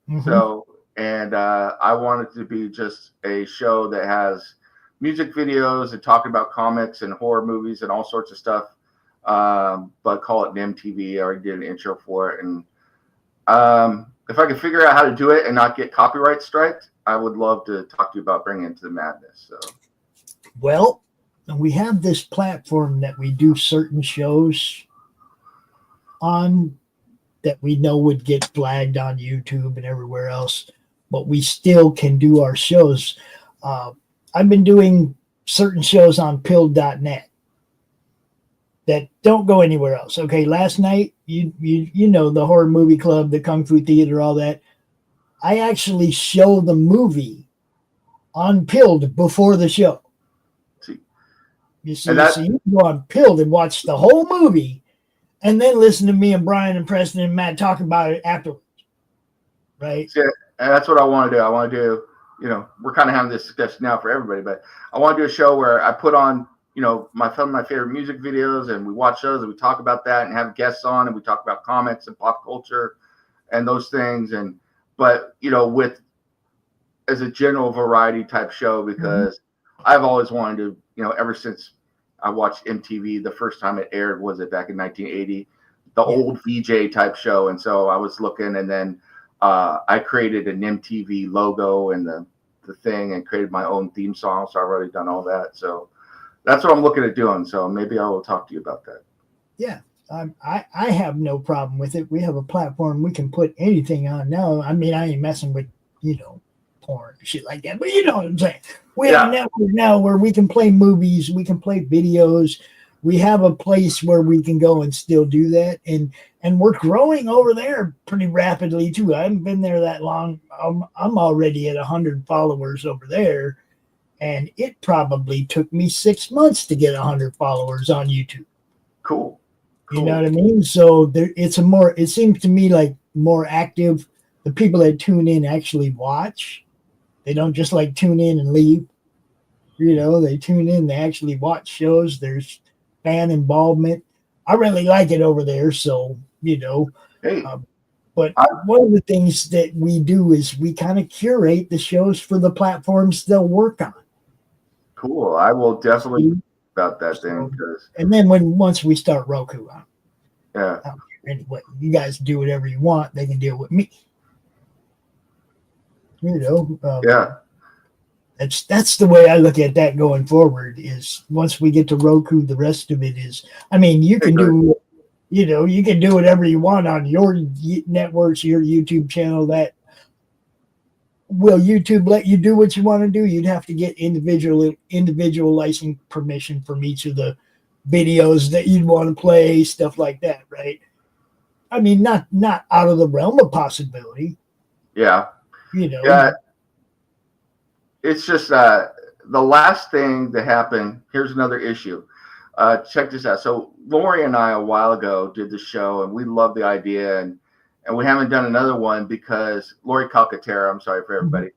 Mm-hmm. So, and I want it to be just a show that has music videos and talking about comics and horror movies and all sorts of stuff. But call it NIM TV. I already did an intro for it, and if I can figure out how to do it and not get copyright striked, I would love to talk to you about bringing it to the madness. So, well, we have this platform that we do certain shows on that we know would get flagged on YouTube and everywhere else, but we still can do our shows. I've been doing certain shows on Pilled.net that don't go anywhere else. Okay, last night, you know, the Horror Movie Club, the Kung Fu Theater, all that. I actually show the movie on Pilled before the show. You see, so you can go on Pilled and watch the whole movie and then listen to me and Brian and Preston and Matt talk about it afterwards. Right? Yeah, and that's what I want to do. I want to do, we're kind of having this discussion now for everybody, but I want to do a show where I put on, some of my favorite music videos and we watch those and we talk about that and have guests on and we talk about comics and pop culture and those things. But with as a general variety type show, because I've always wanted to, ever since I watched MTV, the first time it aired was it back in 1980, the old VJ type show. And so I was looking, and then I created an MTV logo and the thing and created my own theme song. So I've already done all that. So that's what I'm looking at doing. So maybe I will talk to you about that. Yeah. I have no problem with it. We have a platform we can put anything on now. I mean, I ain't messing with, porn, shit like that. But you know what I'm saying. We have a network now where we can play movies, we can play videos. We have a place where we can go and still do that, and we're growing over there pretty rapidly too. I haven't been there that long. I'm already at 100 followers over there, and it probably took me 6 months to get 100 followers on YouTube. Cool. You know what I mean? So it seems to me like more active. The people that tune in actually watch. They don't just like tune in and leave. You know, they tune in, they actually watch shows. There's fan involvement. I really like it over there. So, you know, but one of the things that we do is we kind of curate the shows for the platforms they'll work on. Cool. I will definitely about that thing. And then once we start Roku on, yeah. Anyway, you guys do whatever you want. They can deal with me. You know. Yeah. That's the way I look at that going forward. Is once we get to Roku, the rest of it is. I mean, you can do, you know, you can do whatever you want on your networks, your YouTube channel. That will YouTube let you do what you want to do? You'd have to get individual license permission from each of the videos that you'd want to play, stuff like that, right? I mean, not out of the realm of possibility. Yeah. You know. Yeah. It's just the last thing that happened. Here's another issue. Check this out. So Lori and I a while ago did the show, and we loved the idea, and we haven't done another one because Lori Calcaterra, I'm sorry for everybody,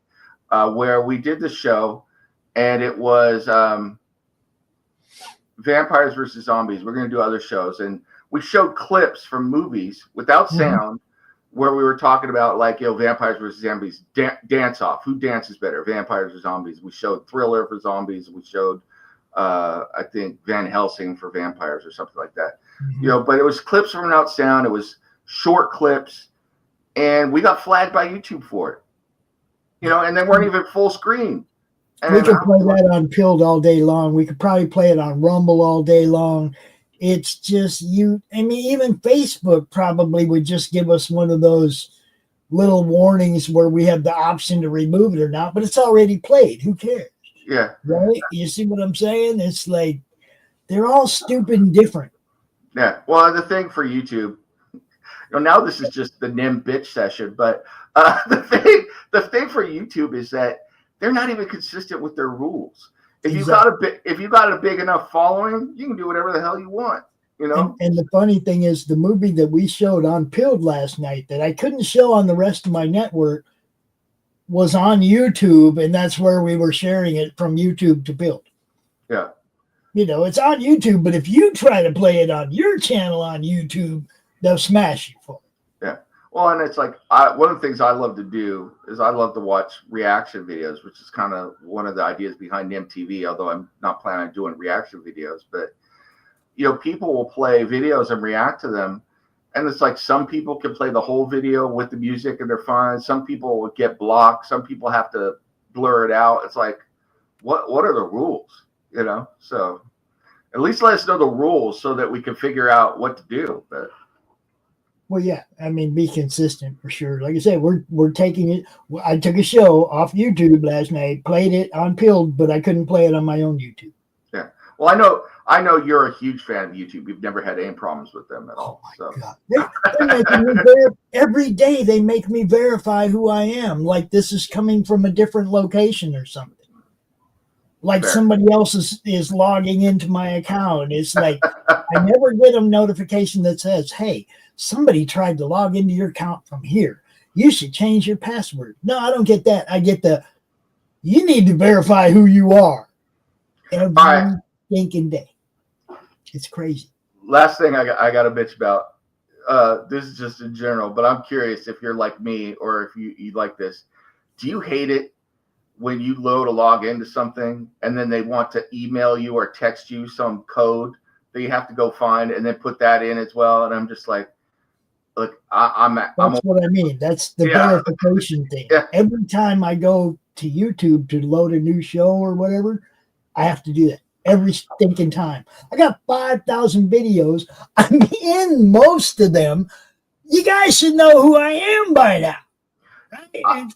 where we did the show, and it was vampires versus zombies. We're going to do other shows, and we showed clips from movies without sound, where we were talking about, like, you know, vampires versus zombies, dance off. Who dances better, vampires or zombies? We showed Thriller for zombies. We showed, I think, Van Helsing for vampires or something like that. You know, but it was clips from without sound. It was short clips, and we got flagged by YouTube for it. You know, and they weren't even full screen. And we could play that on Pilled all day long. We could probably play it on Rumble all day long. It's just I mean, even Facebook probably would just give us one of those little warnings where we have the option to remove it or not, but it's already played. Who cares? Yeah. Right? You see what I'm saying? It's like they're all stupid and different. Yeah. Well, the thing for YouTube, you know, now this is just the NIM bitch session, but the thing for YouTube is that they're not even consistent with their rules. If you got a big enough following, you can do whatever the hell you want, you know. And the funny thing is, the movie that we showed on Pilled last night that I couldn't show on the rest of my network was on YouTube, and that's where we were sharing it from YouTube to Pilled. Yeah. You know, it's on YouTube, but if you try to play it on your channel on YouTube, they'll smash you for it. Yeah. Well, and it's like one of the things I love to do is I love to watch reaction videos, which is kind of one of the ideas behind MTV, although I'm not planning on doing reaction videos. But, you know, people will play videos and react to them. And it's like some people can play the whole video with the music and they're fine. Some people will get blocked. Some people have to blur it out. It's like, what are the rules? You know? So at least let us know the rules so that we can figure out what to do. But well, yeah, I mean, be consistent for sure. Like I said, we're taking it. I took a show off YouTube last night, played it on Pilled, but I couldn't play it on my own YouTube. Yeah. Well, I know you're a huge fan of YouTube. You've never had any problems with them at all. Oh my God. They're making me every day. They make me verify who I am. Like this is coming from a different location or something. Like Fair. Somebody else is logging into my account. It's like I never get a notification that says, "Hey, somebody tried to log into your account from here. You should change your password." No, I don't get that. I get you need to verify who you are every stinking day. It's crazy. Last thing I got to bitch about. This is just in general, but I'm curious if you're like me or if you like this. Do you hate it when you log into something and then they want to email you or text you some code that you have to go find and then put that in as well? And I'm just like, look, That's what I mean. That's the verification thing. Yeah. Every time I go to YouTube to load a new show or whatever, I have to do that every stinking time. I got 5,000 videos. I'm in most of them. You guys should know who I am by now. Right?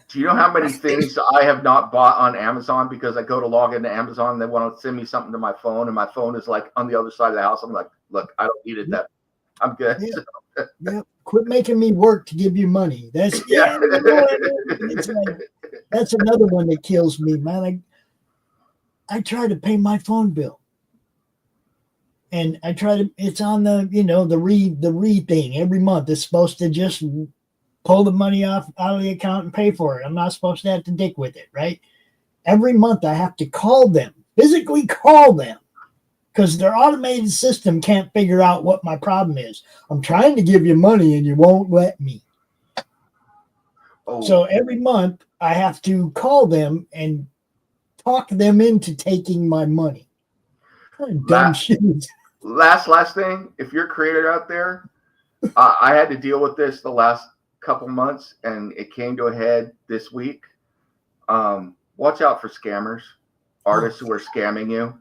Do you know how many things I have not bought on Amazon because I go to log into Amazon and they want to send me something to my phone and my phone is like on the other side of the house. I'm like, look, I don't need it. That I'm good. Yeah. Yeah. Quit making me work to give you money. That's it's like, that's another one that kills me, man. I try to pay my phone bill. And I try to, it's on the, the re thing every month. It's supposed to just pull the money out of the account and pay for it. I'm not supposed to have to dick with it, right? Every month I have to call them, physically call them, because their automated system can't figure out what my problem is. I'm trying to give you money and you won't let me. Oh. So every month I have to call them and talk them into taking my money. What a dumb shit. Last thing, if you're a creator out there, I had to deal with this the last couple months and it came to a head this week. Watch out for scammers, artists who are scamming you.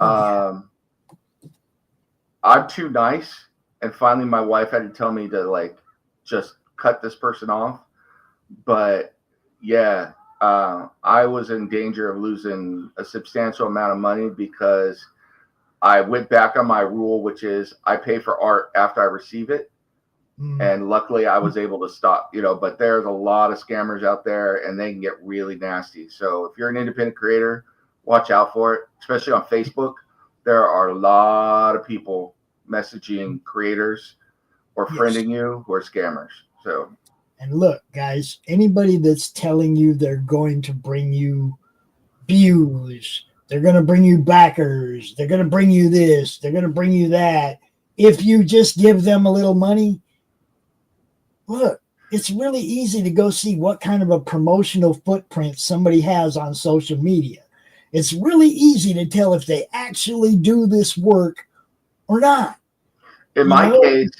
I'm too nice, and finally my wife had to tell me to like just cut this person off. But yeah, I was in danger of losing a substantial amount of money because I went back on my rule, which is I pay for art after I receive it. And luckily I was able to stop, but there's a lot of scammers out there and they can get really nasty. So if you're an independent creator, watch out for it, especially on Facebook. There are a lot of people messaging creators or friending you who are scammers. So, and look, guys, anybody that's telling you they're going to bring you views, they're going to bring you backers, they're going to bring you this, they're going to bring you that. If you just give them a little money, look, it's really easy to go see what kind of a promotional footprint somebody has on social media. It's really easy to tell if they actually do this work or not. In my case,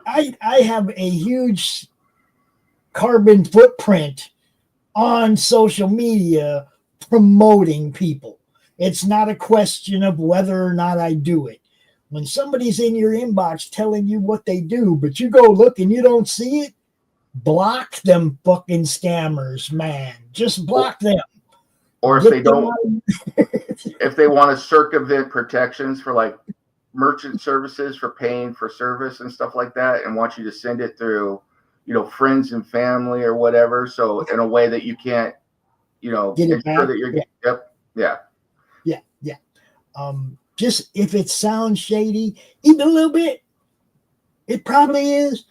I have a huge carbon footprint on social media promoting people. It's not a question of whether or not I do it. When somebody's in your inbox telling you what they do, but you go look and you don't see it, block them fucking scammers, man. Just block them. Or if they don't, if they want to circumvent protections for like merchant services for paying for service and stuff like that, and want you to send it through, friends and family or whatever. So in a way that you can't, ensure that you're, yeah. Just if it sounds shady, even a little bit, it probably is.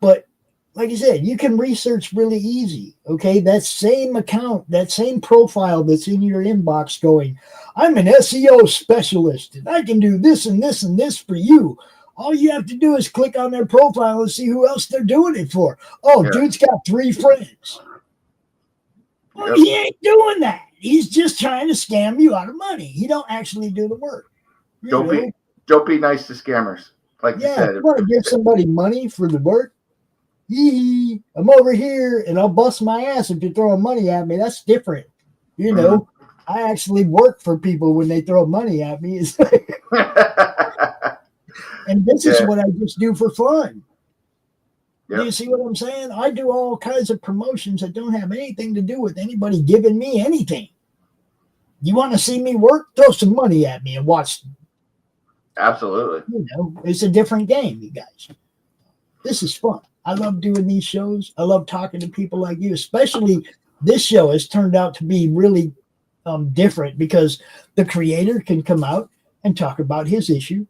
But like I said, you can research really easy. Okay, that same account, that same profile that's in your inbox going, I'm an SEO specialist and I can do this and this and this for you. All you have to do is click on their profile and see who else they're doing it for. Oh, dude's got 3 friends. Well, he ain't doing that. He's just trying to scam you out of money. He don't actually do the work. Don't be nice to scammers. Like you said, if you want to give somebody money for the work, I'm over here and I'll bust my ass if you're throwing money at me. That's different. I actually work for people when they throw money at me. And this is what I just do for fun. Yep. Do you see what I'm saying? I do all kinds of promotions that don't have anything to do with anybody giving me anything. You want to see me work? Throw some money at me and watch. Absolutely. It's a different game, you guys. This is fun. I love doing these shows. I love talking to people like you, especially this show has turned out to be really different because the creator can come out and talk about his issue.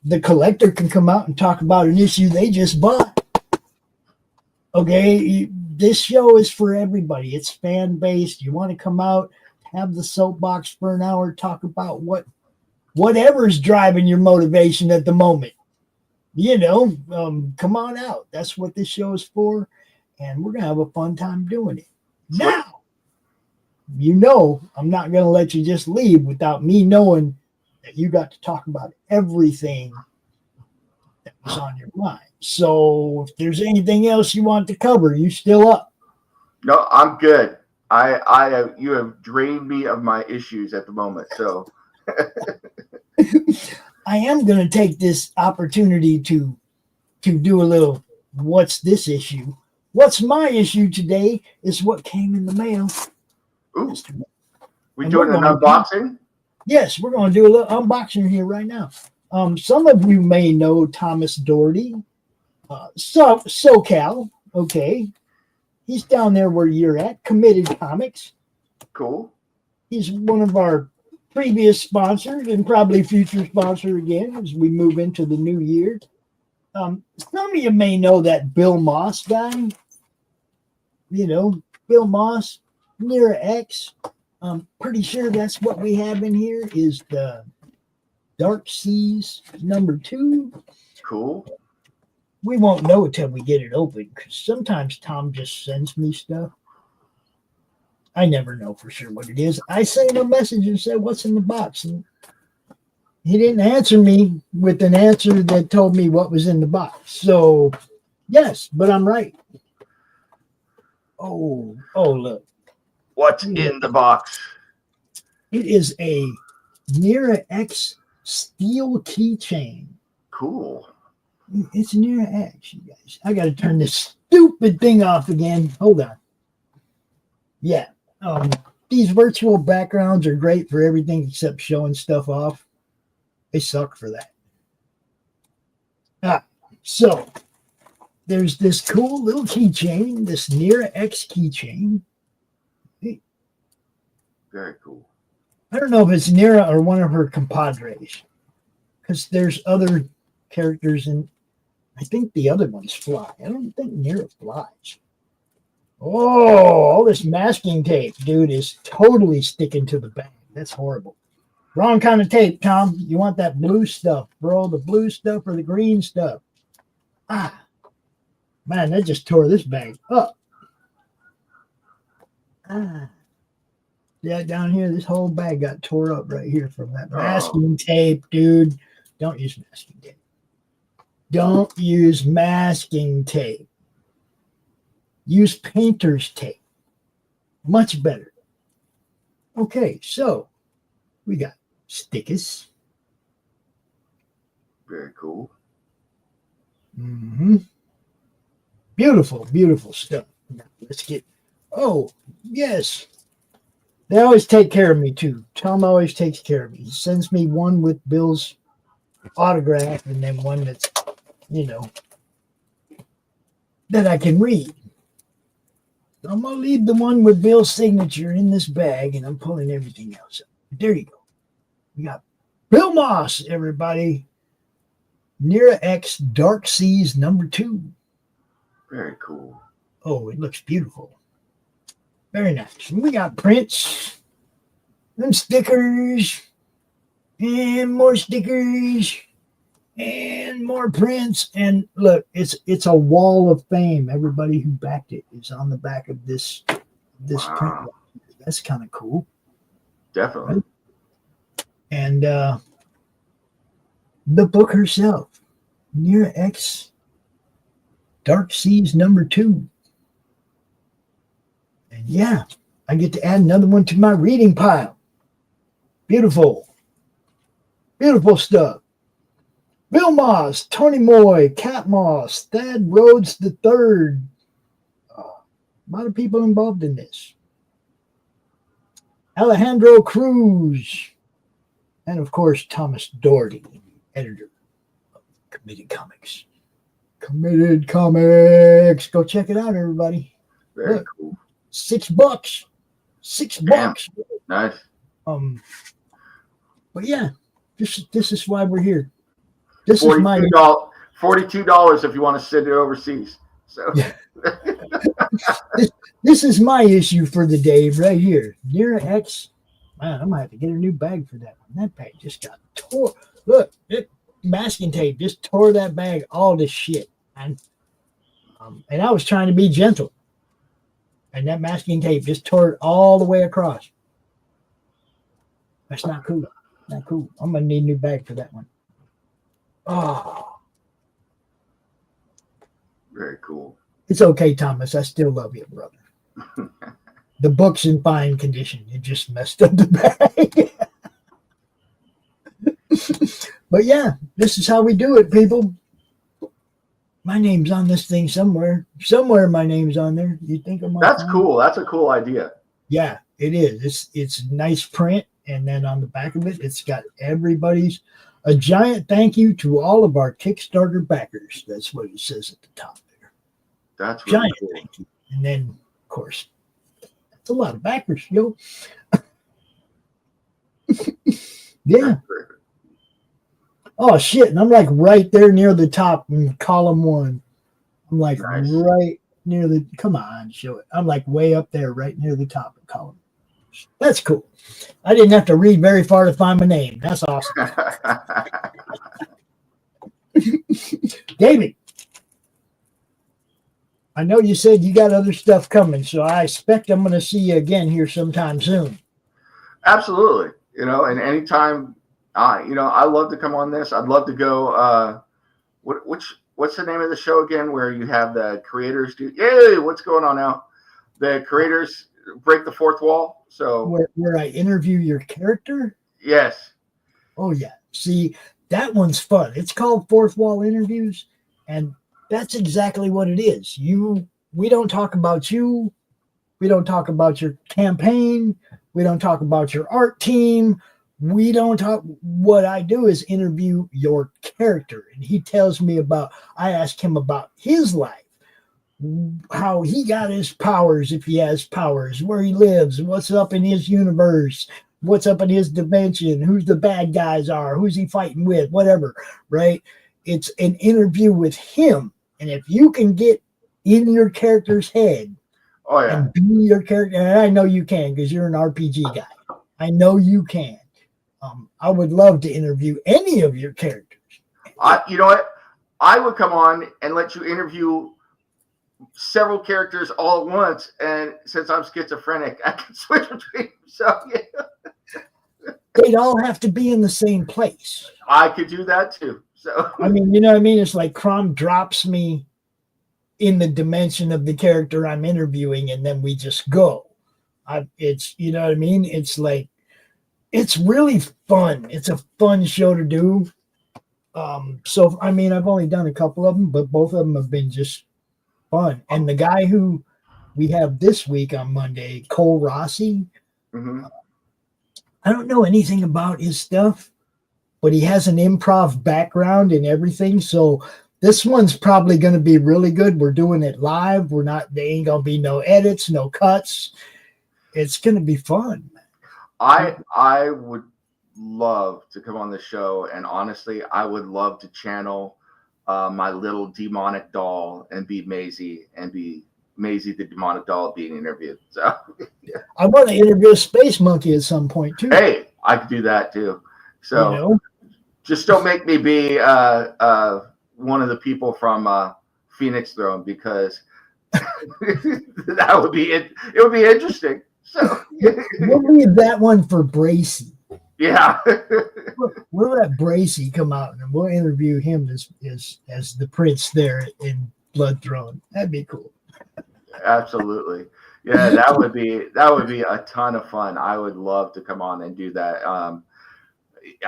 The collector can come out and talk about an issue they just bought. Okay, this show is for everybody. It's fan-based. You want to come out, have the soapbox for an hour, talk about whatever's driving your motivation at the moment. Come on out. That's what this show is for, and we're going to have a fun time doing it. Now, I'm not going to let you just leave without me knowing that you got to talk about everything that was on your mind. So if there's anything else you want to cover, you still up? No, I'm good. You have drained me of my issues at the moment. So I am going to take this opportunity to do a little, what's this issue? What's my issue today is what came in the mail. Ooh, we And doing we're an going to- unboxing? Yes, we're going to do a little unboxing here right now. Some of you may know Thomas Doherty, SoCal. Okay, he's down there where you're at. Committed Comics. Cool. He's one of our previous sponsors and probably future sponsor again as we move into the new year. Some of you may know that Bill Moss guy. You know, Bill Moss, Nira X. I'm pretty sure that's what we have in here is the Dark Seas #2. Cool. We won't know until we get it open because sometimes Tom just sends me stuff. I never know for sure what it is. I sent him a message and said, "What's in the box?" And he didn't answer me with an answer that told me what was in the box. So, yes, but I'm right. Oh, look. What's in the box? It is a Nira X steel keychain. Cool. It's Nira X, you guys. I got to turn this stupid thing off again. Hold on. Yeah. These virtual backgrounds are great for everything except showing stuff off. They suck for that. So there's this cool little keychain, this Nira X keychain. Very cool. I don't know if it's Nira or one of her compadres, because there's other characters, and I think the other ones fly. I don't think Nira flies. Oh, all this masking tape, dude, is totally sticking to the bag. That's horrible. Wrong kind of tape, Tom. You want that blue stuff, bro. The blue stuff or the green stuff. Man, that just tore this bag up. Yeah, down here, this whole bag got tore up right here from that masking tape, dude. Don't use masking tape. Don't use masking tape. Use painter's tape. Much better. Okay, so we got stickers. Very cool. Beautiful, beautiful stuff. Now, let's get. Oh, yes. They always take care of me, too. Tom always takes care of me. He sends me one with Bill's autograph and then one that's, that I can read. I'm going to leave the one with Bill's signature in this bag, and I'm pulling everything else up. There you go. We got Bill Moss, everybody. Nira X Dark Seas #2. Very cool. Oh, it looks beautiful. Very nice. And we got prints, and stickers, and more stickers, and more prints. And look, it's a wall of fame. Everybody who backed it is on the back of this print. That's kind of cool. Definitely. Right? And the book herself, Nira X Dark Seas #2. And yeah, I get to add another one to my reading pile. Beautiful. Beautiful stuff. Bill Moss, Tony Moy, Cat Moss, Thad Rhodes III. A lot of people involved in this. Alejandro Cruz. And of course, Thomas Doherty, editor of Committed Comics. Committed Comics. Go check it out, everybody. Very cool. $6. $6. Nice. But yeah, this is why we're here. This is my $42 if you want to send it overseas. So yeah. This is my issue for the day right here. Nira X. Man, I might have to get a new bag for that one. That bag just got tore. Look, masking tape just tore that bag all to shit. And I was trying to be gentle. And that masking tape just tore it all the way across. That's not cool. Not cool. I'm going to need a new bag for that one. Oh. Very cool. It's okay, Thomas. I still love you, brother. The book's in fine condition. You just messed up the bag. But yeah, this is how we do it, people. my name's on this thing somewhere. Somewhere my name's on there. You think I'm on That's cool. That's a cool idea. Yeah, it is. It's nice print, and then on the back of it, it's got everybody's a giant thank you to all of our Kickstarter backers. That's what it says at the top there. That's really Giant cool. thank you. And then, of course, that's a lot of backers, yo. Yeah. Oh shit! And I'm like right there near the top in column 1. I'm like Nice. right near the. Come on, show it. I'm like way up there, right near the top of column. That's cool. I didn't have to read very far to find my name. That's awesome. David, I know you said you got other stuff coming, so I expect I'm going to see you again here sometime soon. Absolutely. You know, and anytime, you know, I love to come on this. I'd love to go. What's the name of the show again? Where you have the creators do? Yay! What's going on now? The creators break the fourth wall. So where I interview your character. yes. Oh yeah. See, that one's fun. It's called Fourth Wall Interviews, and that's exactly what it is. We don't talk about you. We don't talk about your campaign. We don't talk about your art team. We don't talk. What I do is interview your character, and he tells me about. I ask him about his life, how he got his powers, if he has powers, where he lives, what's up in his universe, what's up in his dimension, who's the bad guys are, who's he fighting with, whatever. Right? It's an interview with him, and if you can get in your character's head. Oh yeah. And be your character, and I know you can because you're an RPG guy. I know you can. I would love to interview any of your characters. You know what? I would come on and let you interview several characters all at once, and since I'm schizophrenic, I can switch between them. So yeah. They'd all have to be in the same place. I could do that too. So I mean, you know what I mean? It's like Crom drops me in the dimension of the character I'm interviewing, and then we just go. It's, you know what I mean? It's like, it's really fun. It's a fun show to do. So, I mean, I've only done a couple of them, but both of them have been just fun. And the guy who we have this week on Monday, Cole Rossi, I don't know anything about his stuff, but he has an improv background and everything. So this one's probably going to be really good. We're doing it live. There ain't going to be no edits, no cuts. It's going to be fun. I would love to come on the show, and honestly, I would love to channel my little demonic doll and be Maisie, and be Maisie the demonic doll being interviewed. So yeah. I want to interview a space monkey at some point too. Hey, I could do that too. So you know? Just don't make me be one of the people from Phoenix Throne, because that would be it. It would be interesting. So we'll leave that one for Bracy. yeah. We'll let Bracy come out and we'll interview him as the prince there in Blood Throne. That'd be cool. Absolutely. Yeah, that would be a ton of fun. I would love to come on and do that.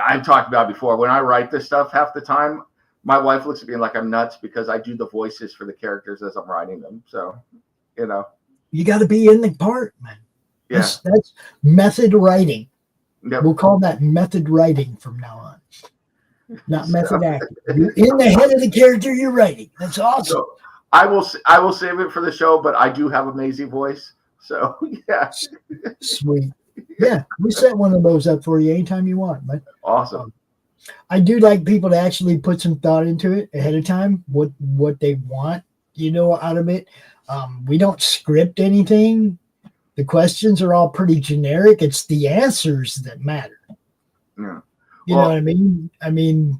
I've talked about it before. When I write this stuff, half the time my wife looks at me like I'm nuts because I do the voices for the characters as I'm writing them. So, you know, you got to be in the part, man. Yeah. That's method writing. Yep. We'll call that method writing from now on. Not method acting. You're in the head of the character you're writing. That's awesome. So I will save it for the show, but I do have a Maisie voice. So yeah. Sweet. Yeah, we set one of those up for you anytime you want, man. Awesome. I do like people to actually put some thought into it ahead of time, what they want, you know, out of it. We don't script anything. The questions are all pretty generic. It's the answers that matter. Yeah. You know what I mean? I mean,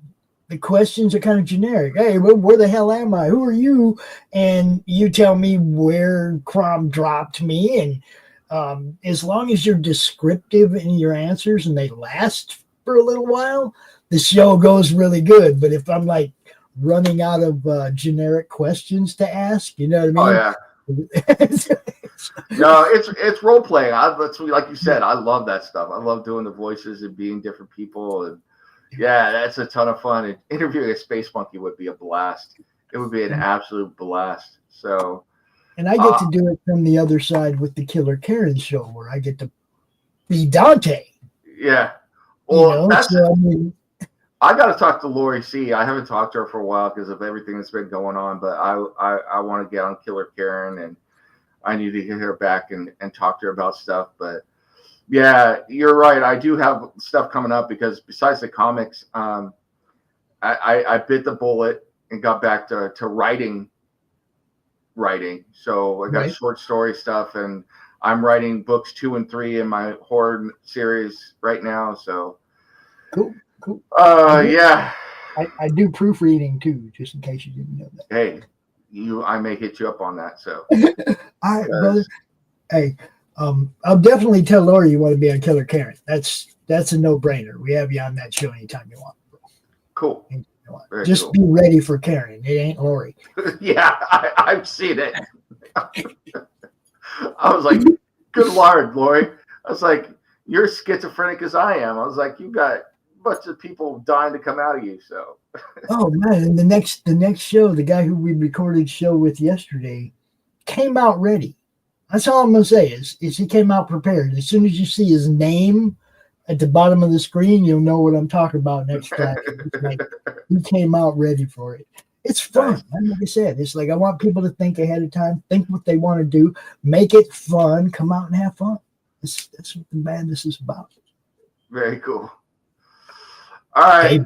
the questions are kind of generic. Hey, where the hell am I? Who are you? And you tell me where Crom dropped me. And as long as you're descriptive in your answers and they last for a little while, the show goes really good. But if I'm like running out of generic questions to ask, you know what I mean? Oh yeah. No, it's role playing. That's like you said. I love that stuff. I love doing the voices and being different people, and yeah, that's a ton of fun. And interviewing a space monkey would be a blast. It would be an absolute blast. So, and I get to do it from the other side with the Killer Karen show, where I get to be Dante. Yeah. Well, I got to talk to Lori C. I haven't talked to her for a while because of everything that's been going on, but I want to get on Killer Karen, and I need to get her back and talk to her about stuff. But yeah, you're right. I do have stuff coming up because besides the comics, I bit the bullet and got back to writing. So I got short story stuff, and I'm writing books 2 and 3 in my horror series right now. So cool. Yeah. I do proofreading too, just in case you didn't know that. Hey, I may hit you up on that. So all right, brother. Hey, I'll definitely tell Lori you want to be on Killer Karen. That's a no-brainer. We have you on that show anytime you want. Cool. Just cool. Be ready for Karen. It ain't Lori. Yeah, I've seen it. I was like, good Lord, Lori. I was like, you're as schizophrenic as I am. I was like, you got a bunch of people dying to come out of you. So. Oh man! And the next show, the guy who we recorded show with yesterday, came out ready. That's all I'm gonna say is he came out prepared. As soon as you see his name at the bottom of the screen, you'll know what I'm talking about next time. Like, he came out ready for it. It's fun. Like I said, it's like I want people to think ahead of time, think what they want to do, make it fun, come out and have fun. That's what the madness is about. Very cool. All right.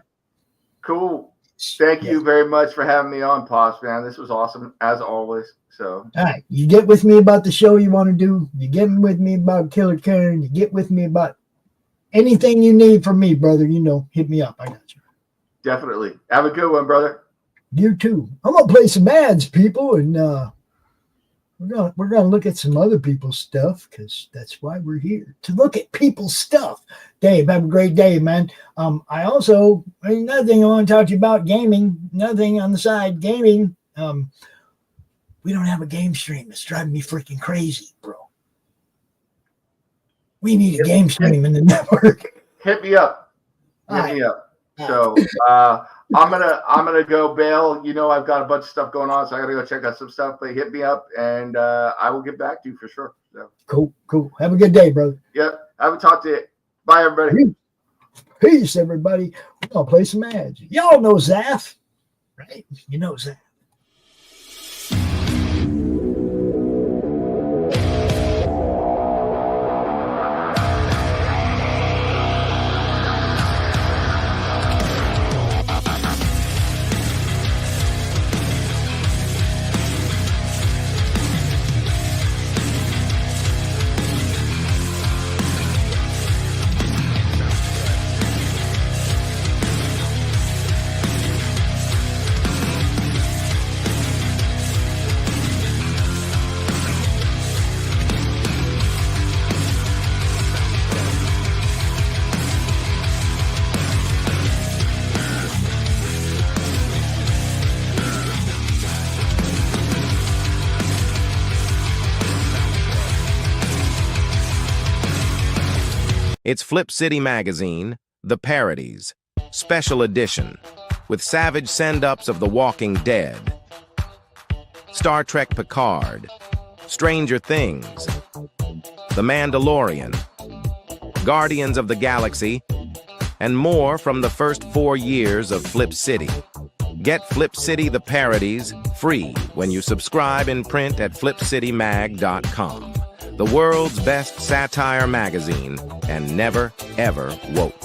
Cool. Thank you very much for having me on, Pops, man. This was awesome, as always. So, all right. You get with me about the show you want to do. You get with me about Killer Karen. You get with me about anything you need from me, brother. Hit me up. I got you. Definitely. Have a good one, brother. You too. I'm gonna play some ads, people, and we're gonna look at some other people's stuff because that's why we're here, to look at people's stuff. Dave, have a great day, man. I also another thing I want to talk to you about gaming. Another thing on the side, gaming. We don't have a game stream. It's driving me freaking crazy, bro. We need a game stream in the network. Hit me up. Hit me up. So I'm gonna go bail. I've got a bunch of stuff going on, so I gotta go check out some stuff. But hit me up, and I will get back to you for sure. So. Cool. Have a good day, brother. Yep. I haven't talked to you. Bye, everybody. Peace, everybody. We're gonna play some ads. Y'all know Zaf, right? You know Zaf. It's Flip City Magazine, The Parodies, Special Edition, with savage send-ups of The Walking Dead, Star Trek Picard, Stranger Things, The Mandalorian, Guardians of the Galaxy, and more from the first 4 years of Flip City. Get Flip City The Parodies free when you subscribe in print at flipcitymag.com. The world's best satire magazine, and never, ever woke.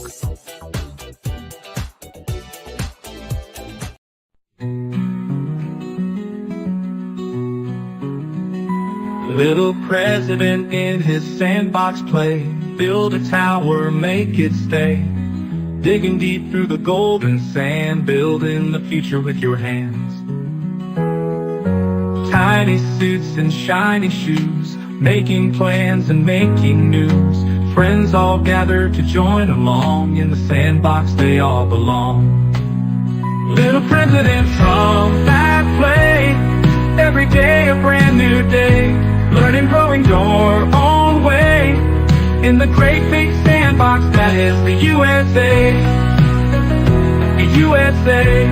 Little president in his sandbox play, build a tower, make it stay. Digging deep through the golden sand, building the future with your hands. Tiny suits and shiny shoes, making plans and making news. Friends all gather to join along, in the sandbox they all belong. Little president from that play, every day a brand new day. Learning, growing your own way, in the great big sandbox that is the USA. The USA.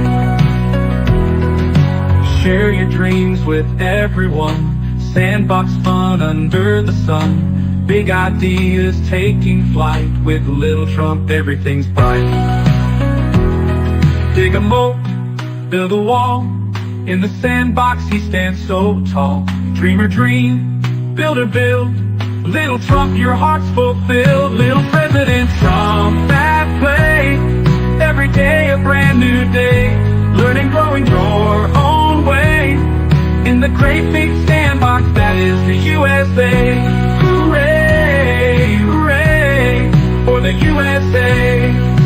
Share your dreams with everyone. Sandbox fun under the sun. Big ideas taking flight. With Little Trump, everything's bright. Dig a moat, build a wall. In the sandbox, he stands so tall. Dreamer dream, builder build. Little Trump, your heart's fulfilled. Little President Trump, that play. Every day a brand new day. Learning, growing your own way. In the great big sandbox that is the USA. Hooray, hooray, for the USA.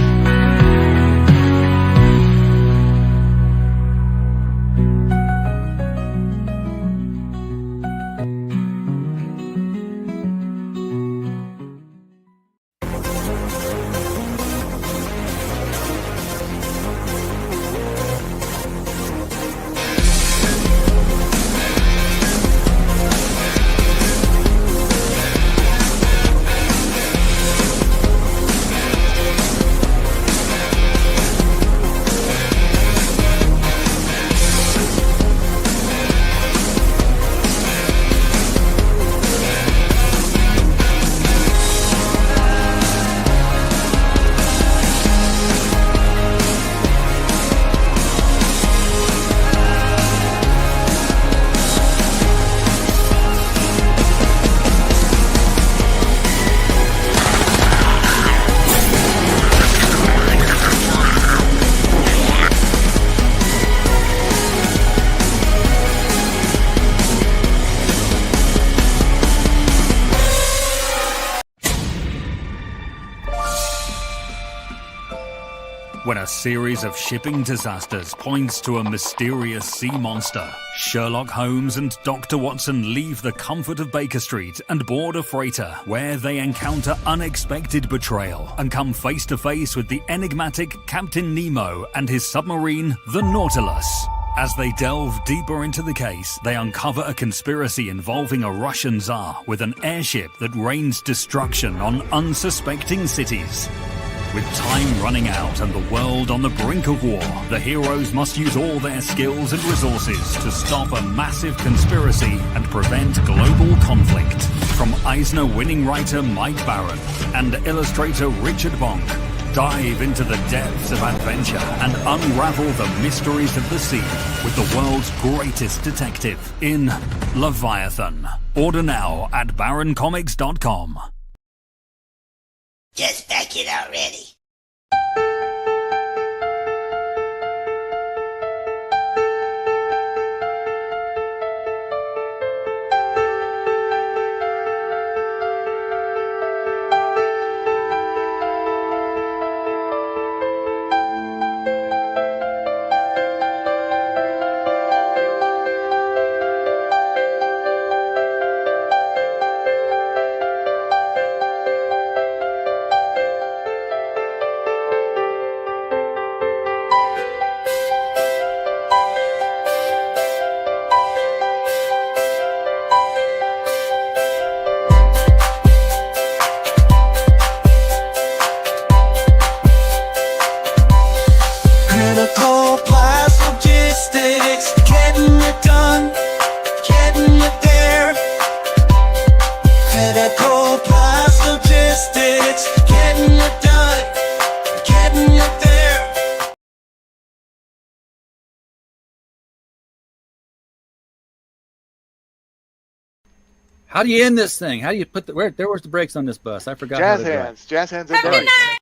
When a series of shipping disasters points to a mysterious sea monster, Sherlock Holmes and Dr. Watson leave the comfort of Baker Street and board a freighter where they encounter unexpected betrayal and come face to face with the enigmatic Captain Nemo and his submarine, the Nautilus. As they delve deeper into the case, they uncover a conspiracy involving a Russian Tsar with an airship that rains destruction on unsuspecting cities. With time running out and the world on the brink of war, the heroes must use all their skills and resources to stop a massive conspiracy and prevent global conflict. From Eisner-winning writer Mike Baron and illustrator Richard Bonk, dive into the depths of adventure and unravel the mysteries of the sea with the world's greatest detective in Leviathan. Order now at baroncomics.com. Just back it already. How do you end this thing? How do you put the where's the brakes on this bus? I forgot. Jazz hands. Jazz hands. Have a good night.